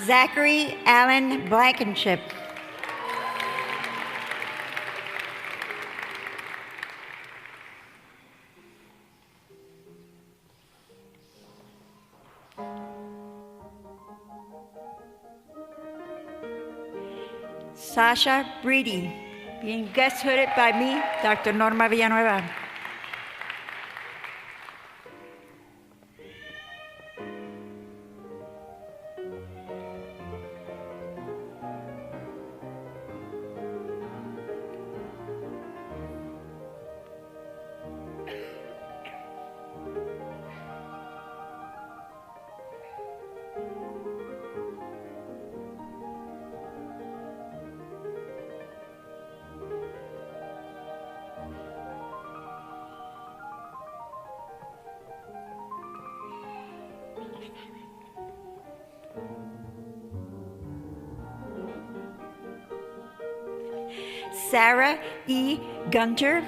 Zachary Allen Blankenship. Sasha Breedy, being guest hooded by me, Dr. Norma Villanueva. Sarah E. Gunter,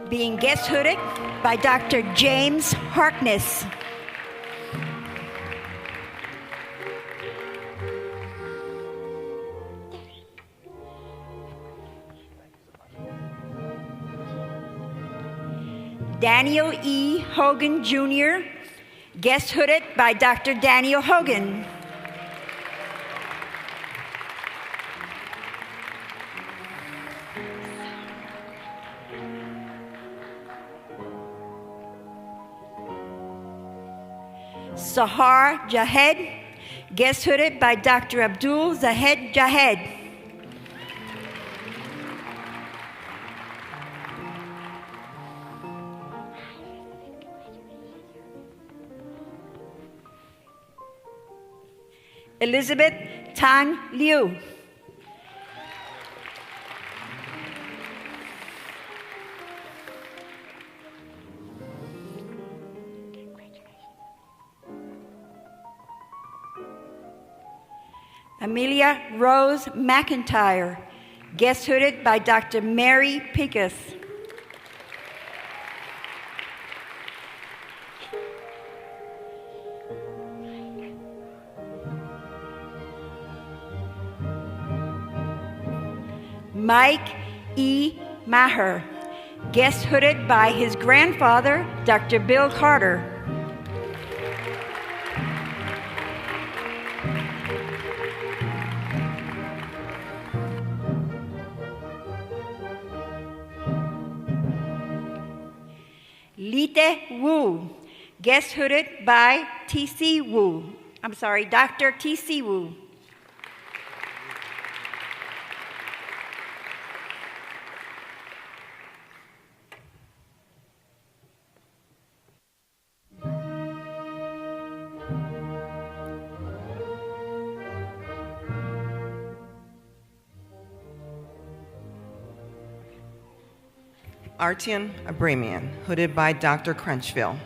being guest hooded by Dr. James Harkness. Daniel E. Hogan Jr., guest hooded by Dr. Daniel Hogan. Sahar Jahed, guest hooded by Dr. Abdul Zahed Jahed. Elizabeth Tang Liu. Amelia Rose McIntyre, guest hooded by Dr. Mary Pickus. Mike E. Maher, guest hooded by his grandfather, Dr. Bill Carter. Lite Wu, guest hooded by Dr. T.C. Wu. Artian Abramian, hooded by Dr. Crunchville.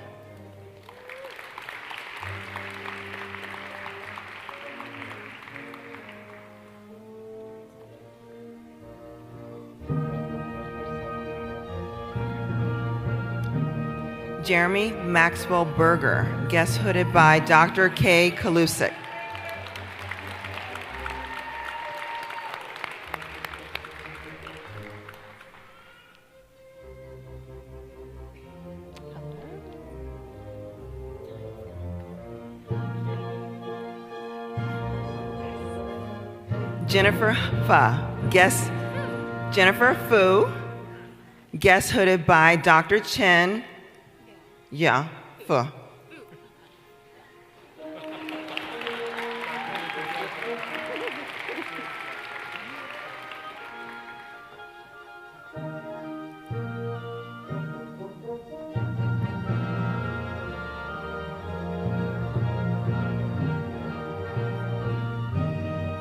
Jeremy Maxwell Berger, guest hooded by Dr. K. Kalusik. Jennifer Fu, guest hooded by Dr. Chen Fu.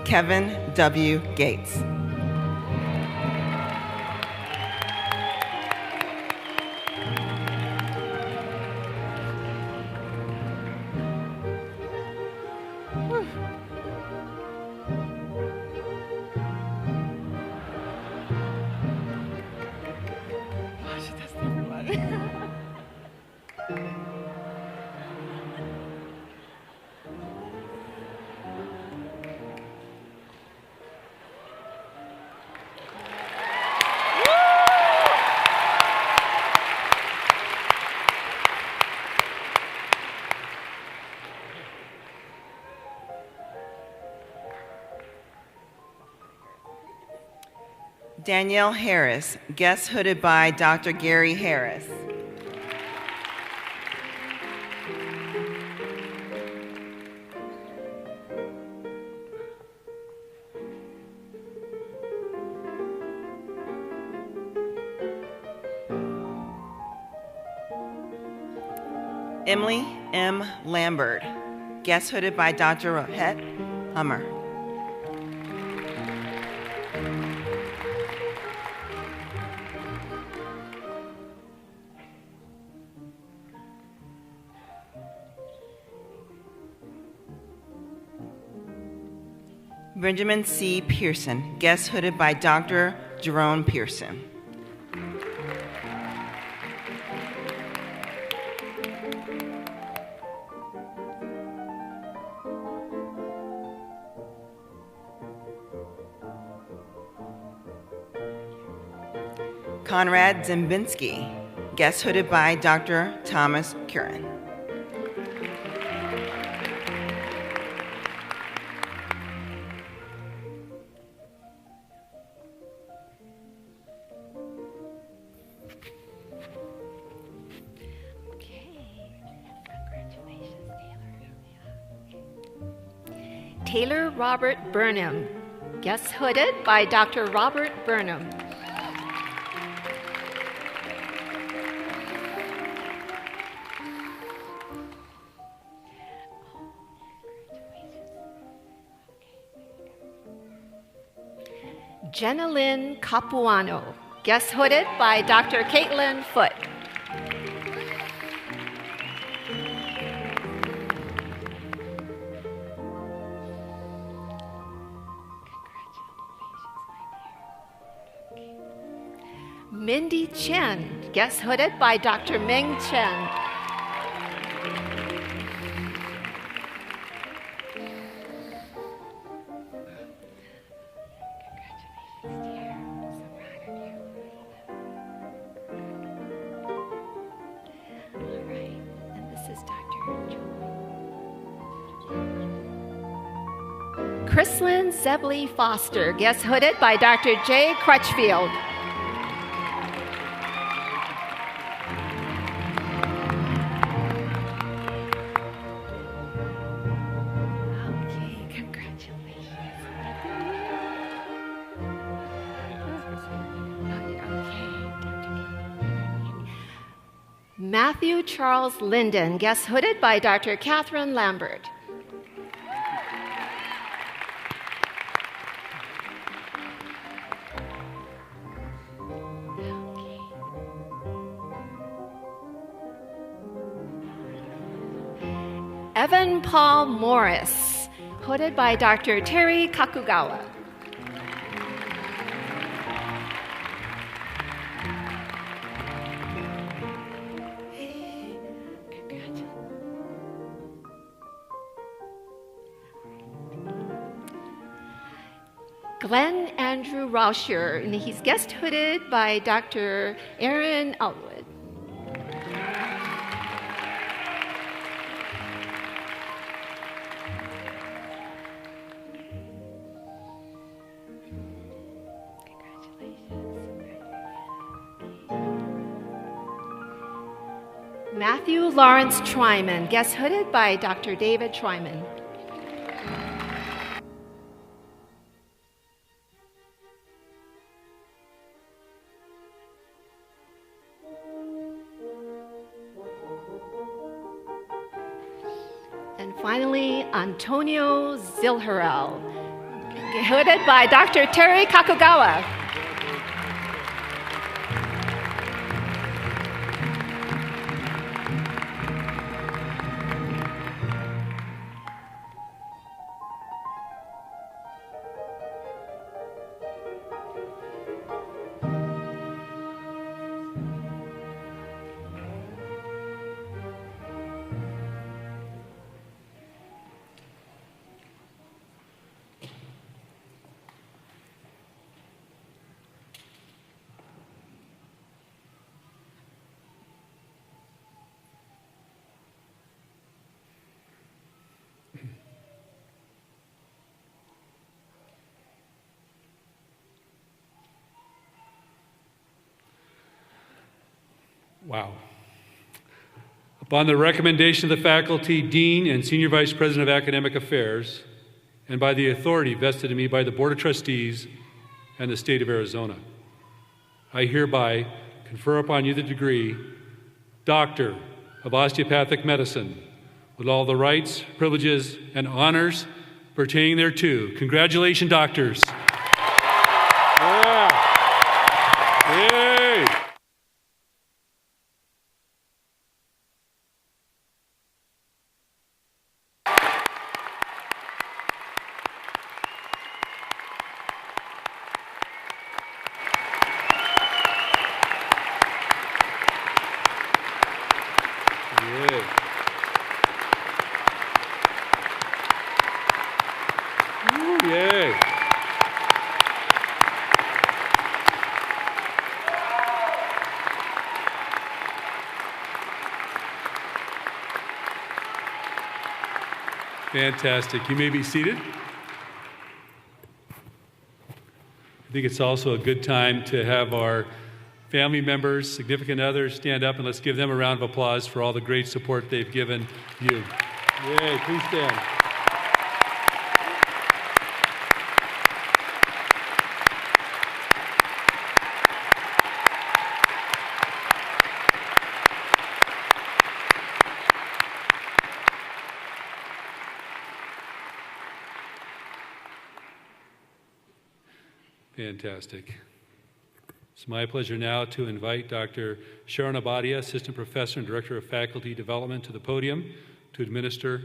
Kevin W. Gates. Danielle Harris, guest hooded by Dr. Gary Harris. Emily M. Lambert, guest hooded by Dr. Rohit Hummer. Benjamin C. Pearson, guest hooded by Dr. Jerome Pearson. Conrad Zimbinski, guest hooded by Dr. Thomas Curran. Taylor Robert Burnham, guest hooded by Dr. Robert Burnham. Jenna Lynn Capuano, guest hooded by Dr. Caitlin Foote. Mindy Chen, guest hooded by Dr. Ming Chen. Chrislyn Zebley Foster, guest hooded by Dr. Jay Crutchfield. Matthew Charles Linden, guest hooded by Dr. Catherine Lambert. Evan Paul Morris, hooded by Dr. Terry Kakugawa. Glenn Andrew Rauscher, and he's guest hooded by Dr. Aaron Outwood. Matthew Lawrence Tryman, guest hooded by Dr. David Tryman. And finally, Antonio Zilharel, hooded by Dr. Terry Kakugawa. Wow. Upon the recommendation of the faculty, dean, and senior vice president of academic affairs, and by the authority vested in me by the Board of Trustees and the state of Arizona, I hereby confer upon you the degree Doctor of Osteopathic Medicine with all the rights, privileges, and honors pertaining thereto. Congratulations, doctors. Yeah. Yay. Fantastic. You may be seated. I think it's also a good time to have our family members, significant others stand up, and let's give them a round of applause for all the great support they've given you. Yay, please stand. Fantastic. It's my pleasure now to invite Dr. Sharon Abadia, Assistant Professor and Director of Faculty Development, to the podium to administer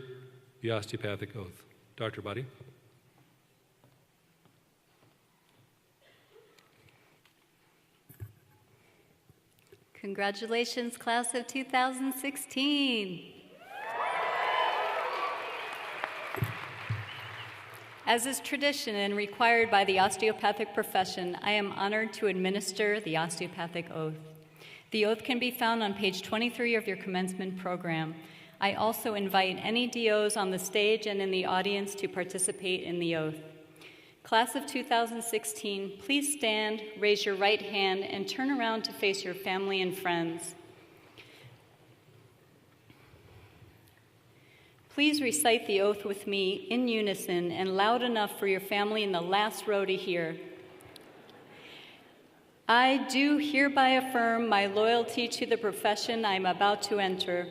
the osteopathic oath. Dr. Abadia. Congratulations, class of 2016. As is tradition and required by the osteopathic profession, I am honored to administer the osteopathic oath. The oath can be found on page 23 of your commencement program. I also invite any DOs on the stage and in the audience to participate in the oath. Class of 2016, please stand, raise your right hand, and turn around to face your family and friends. Please recite the oath with me in unison and loud enough for your family in the last row to hear. I do hereby affirm my loyalty to the profession I am about to enter.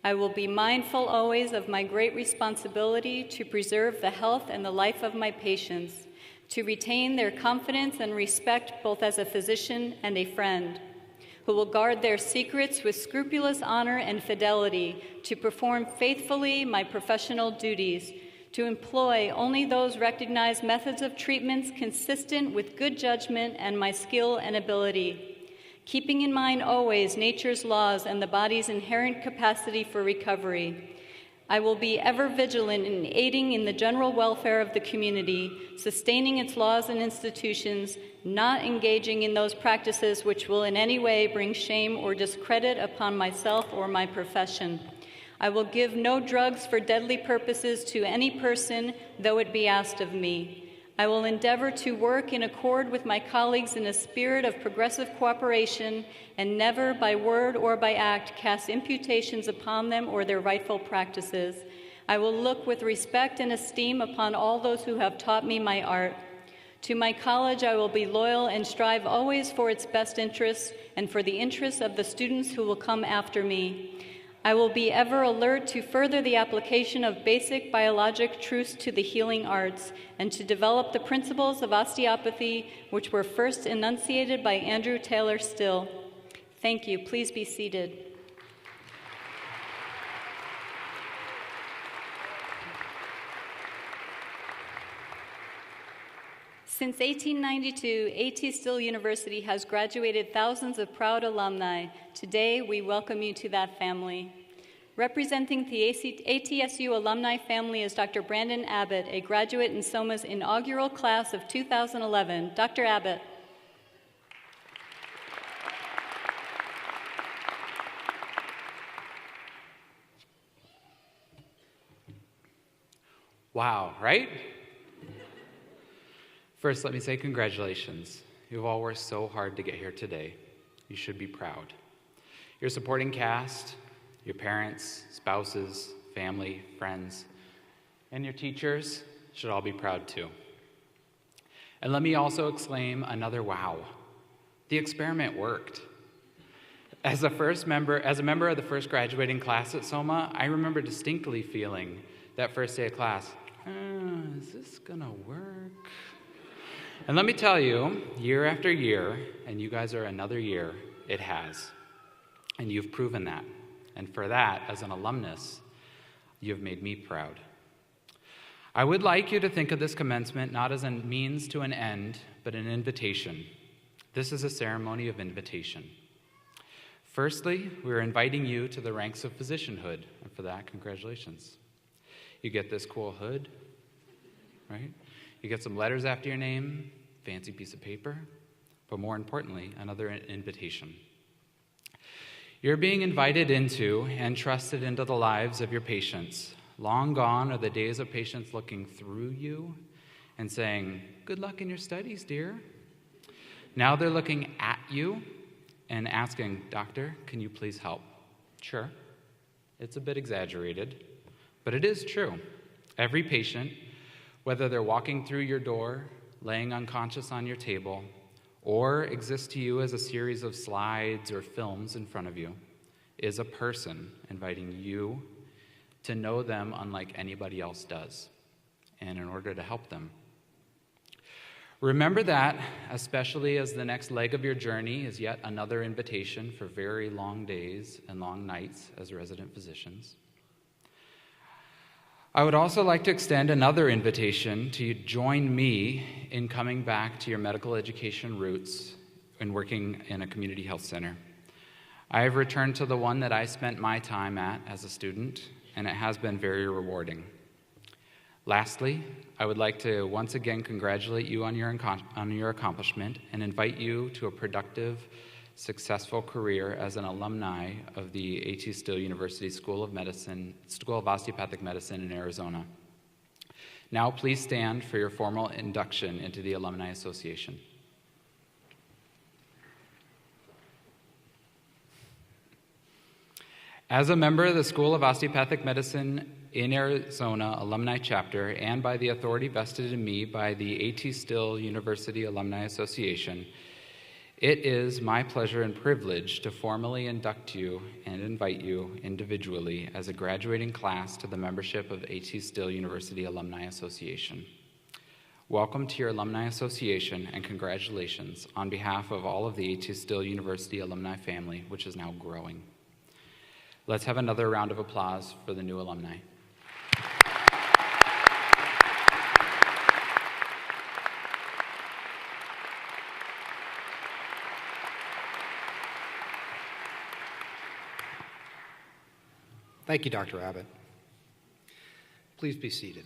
I will be mindful always of my great responsibility to preserve the health and the life of my patients, to retain their confidence and respect both as a physician and a friend, who will guard their secrets with scrupulous honor and fidelity, to perform faithfully my professional duties, to employ only those recognized methods of treatments consistent with good judgment and my skill and ability, keeping in mind always nature's laws and the body's inherent capacity for recovery. I will be ever vigilant in aiding in the general welfare of the community, sustaining its laws and institutions, not engaging in those practices which will in any way bring shame or discredit upon myself or my profession. I will give no drugs for deadly purposes to any person, though it be asked of me. I will endeavor to work in accord with my colleagues in a spirit of progressive cooperation and never by word or by act cast imputations upon them or their rightful practices. I will look with respect and esteem upon all those who have taught me my art. To my college, I will be loyal and strive always for its best interests and for the interests of the students who will come after me. I will be ever alert to further the application of basic biologic truths to the healing arts and to develop the principles of osteopathy which were first enunciated by Andrew Taylor Still. Thank you. Please be seated. Since 1892, A.T. Still University has graduated thousands of proud alumni. Today, we welcome you to that family. Representing the ATSU alumni family is Dr. Brandon Abbott, a graduate in SOMA's inaugural class of 2011. Dr. Abbott. Wow, right? First, let me say congratulations. You've all worked so hard to get here today. You should be proud. Your supporting cast, your parents, spouses, family, friends, and your teachers should all be proud too. And let me also exclaim another wow. The experiment worked. As a member of the first graduating class at SOMA, I remember distinctly feeling that first day of class, is this gonna work? And let me tell you, year after year, and you guys are another year, it has. And you've proven that. And for that, as an alumnus, you've made me proud. I would like you to think of this commencement not as a means to an end, but an invitation. This is a ceremony of invitation. Firstly, we're inviting you to the ranks of physicianhood, and for that, congratulations. You get this cool hood, right? You get some letters after your name, fancy piece of paper, but more importantly, another invitation. You're being invited into and trusted into the lives of your patients, Long gone are the days of patients looking through you and saying, "Good luck in your studies, dear." Now they're looking at you and asking, "Doctor, can you please help?" Sure, it's a bit exaggerated, but it is true. Every patient, whether they're walking through your door, laying unconscious on your table, or exists to you as a series of slides or films in front of you, is a person inviting you to know them unlike anybody else does, and in order to help them. Remember that, especially as the next leg of your journey is yet another invitation for very long days and long nights as resident physicians. I would also like to extend another invitation to join me in coming back to your medical education roots and working in a community health center. I have returned to the one that I spent my time at as a student, and it has been very rewarding. Lastly, I would like to once again congratulate you on your accomplishment and invite you to a productive, successful career as an alumni of the A.T. Still University School of Osteopathic Medicine in Arizona. Now please stand for your formal induction into the Alumni Association. As a member of the School of Osteopathic Medicine in Arizona Alumni Chapter and by the authority vested in me by the A.T. Still University Alumni Association, it is my pleasure and privilege to formally induct you and invite you individually as a graduating class to the membership of A.T. Still University Alumni Association. Welcome to your Alumni Association and congratulations on behalf of all of the A.T. Still University alumni family, which is now growing. Let's have another round of applause for the new alumni. Thank you, Dr. Abbott. Please be seated.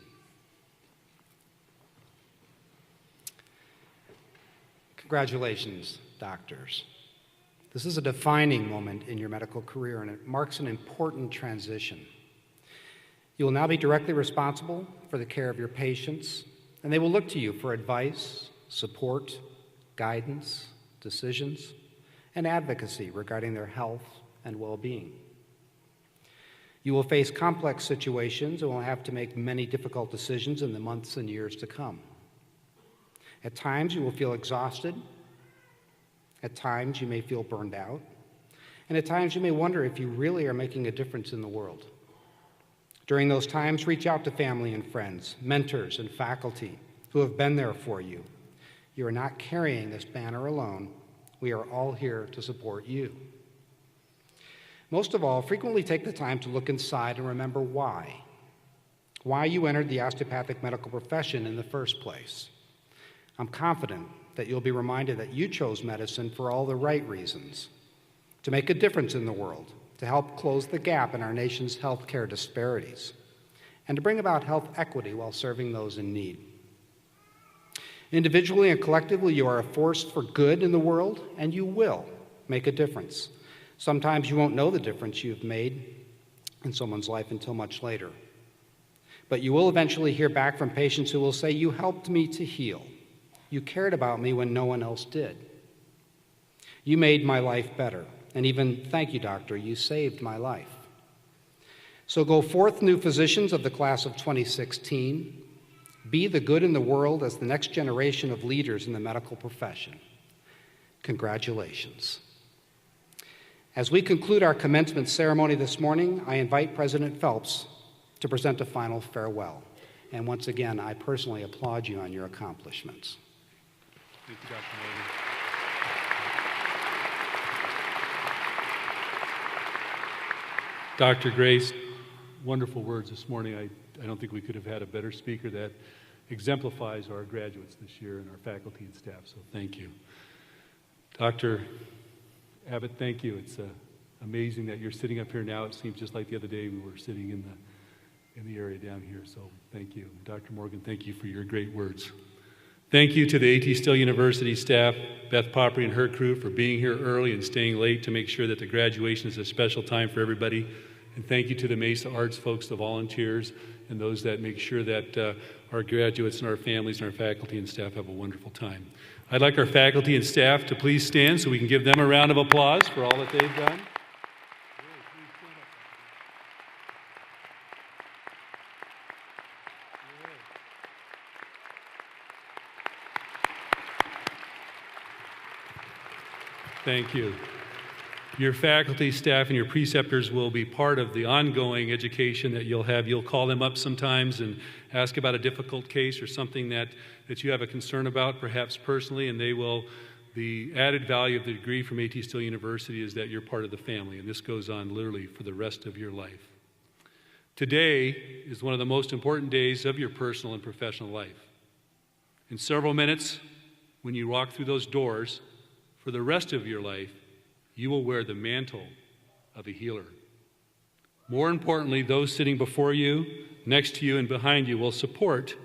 Congratulations, doctors. This is a defining moment in your medical career, and it marks an important transition. You will now be directly responsible for the care of your patients, and they will look to you for advice, support, guidance, decisions, and advocacy regarding their health and well-being. You will face complex situations and will have to make many difficult decisions in the months and years to come. At times, you will feel exhausted. At times, you may feel burned out. And at times, you may wonder if you really are making a difference in the world. During those times, reach out to family and friends, mentors and faculty who have been there for you. You are not carrying this banner alone. We are all here to support you. Most of all, frequently take the time to look inside and remember why you entered the osteopathic medical profession in the first place. I'm confident that you'll be reminded that you chose medicine for all the right reasons, to make a difference in the world, to help close the gap in our nation's healthcare disparities, and to bring about health equity while serving those in need. Individually and collectively, you are a force for good in the world, and you will make a difference. Sometimes you won't know the difference you've made in someone's life until much later. But you will eventually hear back from patients who will say, "You helped me to heal. You cared about me when no one else did. You made my life better. And even, thank you, doctor, you saved my life." So go forth, new physicians of the class of 2016. Be the good in the world as the next generation of leaders in the medical profession. Congratulations. As we conclude our commencement ceremony this morning, I invite President Phelps to present a final farewell. And once again, I personally applaud you on your accomplishments. Thank you, Dr. Morgan. Dr. Grace, wonderful words this morning. I don't think we could have had a better speaker that exemplifies our graduates this year and our faculty and staff, so thank you. Dr. Abbott, thank you. It's amazing that you're sitting up here now. It seems just like the other day we were sitting in the area down here, so thank you. Dr. Morgan, thank you for your great words. Thank you to the A.T. Still University staff, Beth Poppery and her crew, for being here early and staying late to make sure that the graduation is a special time for everybody And thank you to the Mesa Arts folks, the volunteers, and those that make sure that our graduates and our families and our faculty and staff have a wonderful time. I'd like our faculty and staff to please stand so we can give them a round of applause for all that they've done. Thank you. Your faculty, staff, and your preceptors will be part of the ongoing education that you'll have. You'll call them up sometimes and ask about a difficult case or something that you have a concern about, perhaps personally, and they will. The added value of the degree from A.T. Still University is that you're part of the family, and this goes on literally for the rest of your life. Today is one of the most important days of your personal and professional life. In several minutes, when you walk through those doors, for the rest of your life, you will wear the mantle of a healer. More importantly, those sitting before you, next to you, and behind you will support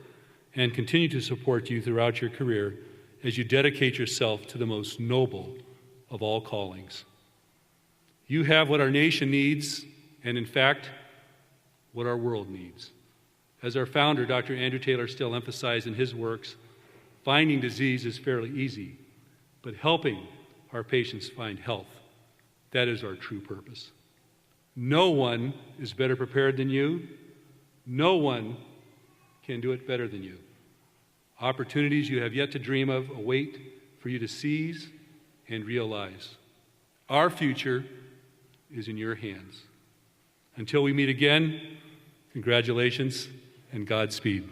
and continue to support you throughout your career as you dedicate yourself to the most noble of all callings. You have what our nation needs, and in fact, what our world needs. As our founder, Dr. Andrew Taylor Still emphasized in his works, finding disease is fairly easy, but helping our patients find health, that is our true purpose. No one is better prepared than you. No one can do it better than you. Opportunities you have yet to dream of await for you to seize and realize. Our future is in your hands. Until we meet again, congratulations and Godspeed.